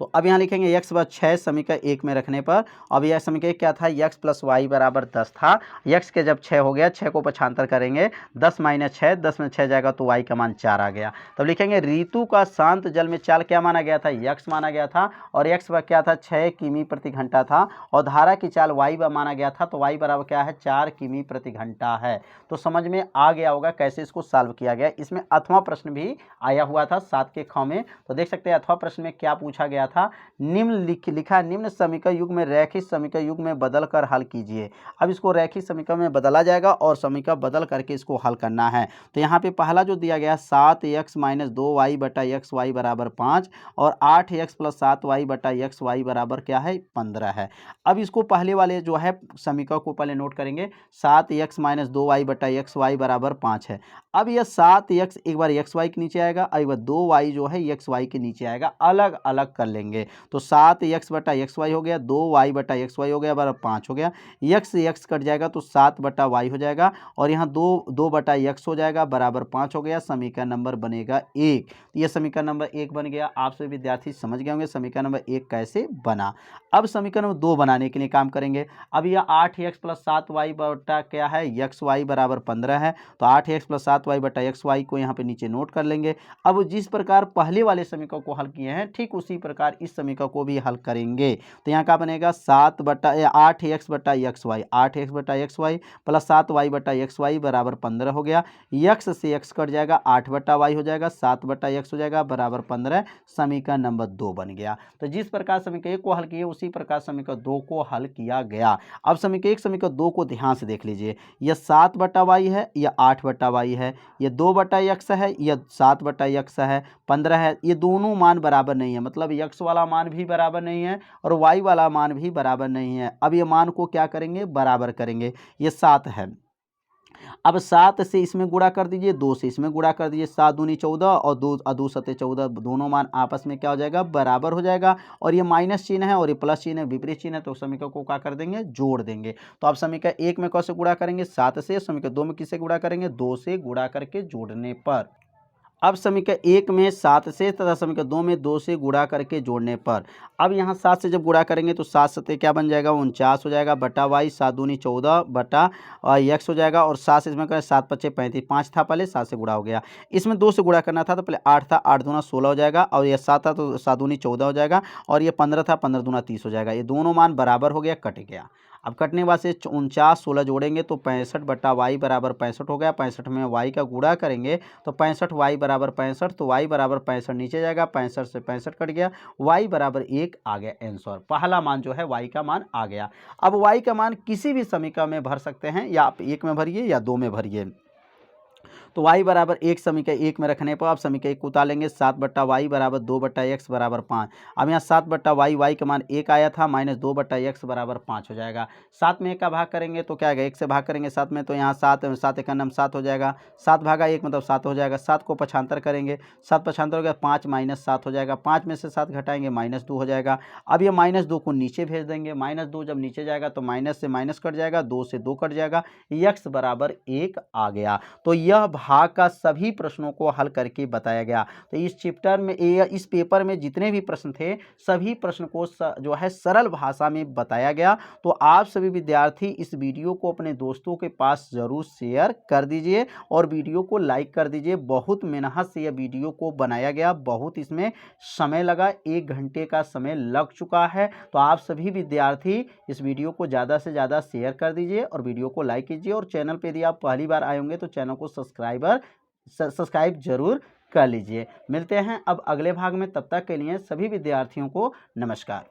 Speaker 1: तो अब यहाँ लिखेंगे x बराबर 6 समीकरण 1 में रखने पर। अब यह समीकरण क्या था, x प्लस वाई बराबर 10 था, x के जब 6 हो गया, 6 को पक्षांतर करेंगे, 10 माइनस 6, 10 में 6 जाएगा तो y का मान 4 आ गया। तब लिखेंगे ऋतु का शांत जल में चाल क्या माना गया था, x माना गया था, और x क्या था, 6 किमी प्रति घंटा था, और धारा की चाल y माना गया था, तो y बराबर क्या है, 4 किमी प्रति घंटा है। तो समझ में आ गया होगा कैसे इसको सॉल्व किया गया। इसमें अथवा प्रश्न भी आया हुआ था 7 के ख में, तो देख सकते हैं अथवा प्रश्न में क्या पूछा गया था, निम्न लिखा निम्न समीकरण युग में रैखिक समीकरण युग में बदल कर हल कीजिए। अब इसको रैखिक समीकरण में बदला जाएगा और समीकरण बदल करके इसको हल करना है। तो यहाँ पे पहला जो दिया गया 7x माइनस 2y बटा एक्स वाई बराबर 5 और 8x प्लस 7y बटा एक्स वाई बराबर क्या है, 15 है। अब इसको पहले वाले जो है समीकरण को पहले नोट करेंगे, 7x माइनस 2y बटा एक्स वाई बराबर 5 है। अब यह 7x एक बार एक्स वाई के नीचे आएगा, अब 2y जो है एक्स वाई के नीचे आएगा, अलग अलग कर लेंगे। तो 7x बटा एक्स वाई हो गया, 2y बटा एक्स वाई हो गया, बराबर 5 हो गया, x कट जाएगा तो 7 बटा वाई हो जाएगा, और यहाँ 2 बटा एक्स हो जाएगा, बराबर 5 हो गया। समीकरण नंबर बनेगा 1। तो यह समीकरण नंबर 1 बन गया। आप सभी विद्यार्थी समझ गए होंगे समीकरण नंबर 1 कैसे बना। अब समीकरण नंबर 2 बनाने के लिए काम करेंगे। अब यह 8x प्लस 7y बटा क्या है, एक्स वाई बराबर 15 है, तो 8x प्लस 7y बटा एक्स वाई को यहाँ पे नीचे नोट कर लेंगे। अब जिस प्रकार पहले वाले समीकरण को हल किए हैं, ठीक उसी प्रकार इस समीकरण को भी हल करेंगे। तो यहाँ का बनेगा 8x बटा एक्स वाई, 8x बटा एक्स वाई प्लस 7y बटा एक्स वाई बराबर 15 हो गया, x से x कट जाएगा, 8 बटा वाई हो जाएगा, 7 बटा एक्स हो जाएगा, बराबर 15। समीकरण नंबर 2 बन गया। तो जिस प्रकार समीकरण 1 को हल किए उसी प्रकार समीकरण 2 को हल किया गया। अब समीकरण 1 समीकरण 2 को ध्यान से देख लीजिए, यह 7 बटा वाई है, यह 8 बटा वाई है, यह 2 बटा एक्स है, यह 7 बटा एक्स है, 15 है। ये दोनों मान बराबर नहीं है, मतलब एक्स वाला मान भी बराबर नहीं है और वाई वाला मान भी बराबर नहीं है। अब ये मान को क्या करेंगे, बराबर करेंगे। ये 7 है, अब 7 से इसमें गुणा कर दीजिए, 2 से इसमें गुणा कर दीजिए, 7 दूनी 14 और 2 सते 14, दोनों मान आपस में क्या हो जाएगा, बराबर हो जाएगा। और ये माइनस चिन्ह है और ये प्लस चिन्ह है, विपरीत चिन्ह है, तो समीकरण को क्या कर देंगे, जोड़ देंगे। तो आप समीकरण 1 में कैसे गुणा करेंगे, 7 से, समीकरण 2 में किससे गुणा करेंगे, 2 से गुणा करके जोड़ने पर। अब समीकरण 1 में 7 से तथा समीकरण 2 में 2 से गुणा करके जोड़ने पर, अब यहाँ 7 से जब गुणा करेंगे तो 7 सते क्या बन जाएगा, 49 हो जाएगा, बटा वाई 7 दूनी 14 बटा एक्स हो जाएगा, और 7 से इसमें करें 7 पच्चे 35, 5 था पहले, 7 से गुणा हो गया। इसमें 2 से गुणा करना था तो पहले 8 था, 8 दूना 16 हो जाएगा, और यह 7 था तो 7 दूनी 14 हो जाएगा, और ये 15 था, 15 दूना 30 हो जाएगा। ये दोनों मान बराबर हो गया, कट गया। अब कटने बाद से 49 16 जोड़ेंगे तो 65 बटा वाई बराबर 65 हो गया। 65 में वाई का गुणा करेंगे तो 65 वाई बराबर 65, तो वाई बराबर 65 नीचे जाएगा, 65 से 65 कट गया, वाई बराबर 1 आ गया आंसर। पहला मान जो है वाई का मान आ गया। अब वाई का मान किसी भी समीकरण में भर सकते हैं, या आप 1 में भरिए या 2 में भरिए। तो y बराबर 1 समीकरण 1 में रखने पर आप समीकरण 1 को उतारेंगे, 7 बट्टा वाई बराबर 2 बट्टा एक्स बराबर 5। अब यहाँ 7 बट्टा वाई का मान 1 आया था, माइनस 2 बट्टा एक्स बराबर 5 हो जाएगा। 7 में 1 का भाग करेंगे तो क्या आएगा, 1 से भाग करेंगे 7 में, तो यहाँ 7 एक नाम 7 हो जाएगा, 7 भागा 1 मतलब 7 हो जाएगा। 7 को पक्षांतर करेंगे, 7 पक्षांतर हो गया, 5 माइनस 7 हो जाएगा, 5 में से 7 घटाएंगे माइनस 2 हो जाएगा। अब ये माइनस 2 को नीचे भेज देंगे, माइनस 2 जब नीचे जाएगा तो माइनस से माइनस कट जाएगा, 2 से 2 कट जाएगा, एक्स बराबर 1 आ गया। तो यह भाग का सभी प्रश्नों को हल करके बताया गया। तो इस चैप्टर में, इस पेपर में जितने भी प्रश्न थे सभी प्रश्न को जो है सरल भाषा में बताया गया। तो आप सभी विद्यार्थी इस वीडियो को अपने दोस्तों के पास जरूर शेयर कर दीजिए और वीडियो को लाइक कर दीजिए। बहुत मेहनत से यह वीडियो को बनाया गया, बहुत इसमें समय लगा, 1 घंटे का समय लग चुका है। तो आप सभी विद्यार्थी इस वीडियो को ज़्यादा से ज़्यादा शेयर कर दीजिए और वीडियो को लाइक कीजिए, और चैनल पर यदि आप पहली बार आए होंगे तो चैनल को सब्सक्राइबर सब्सक्राइब जरूर कर लीजिए। मिलते हैं अब अगले भाग में, तब तक के लिए सभी विद्यार्थियों को नमस्कार।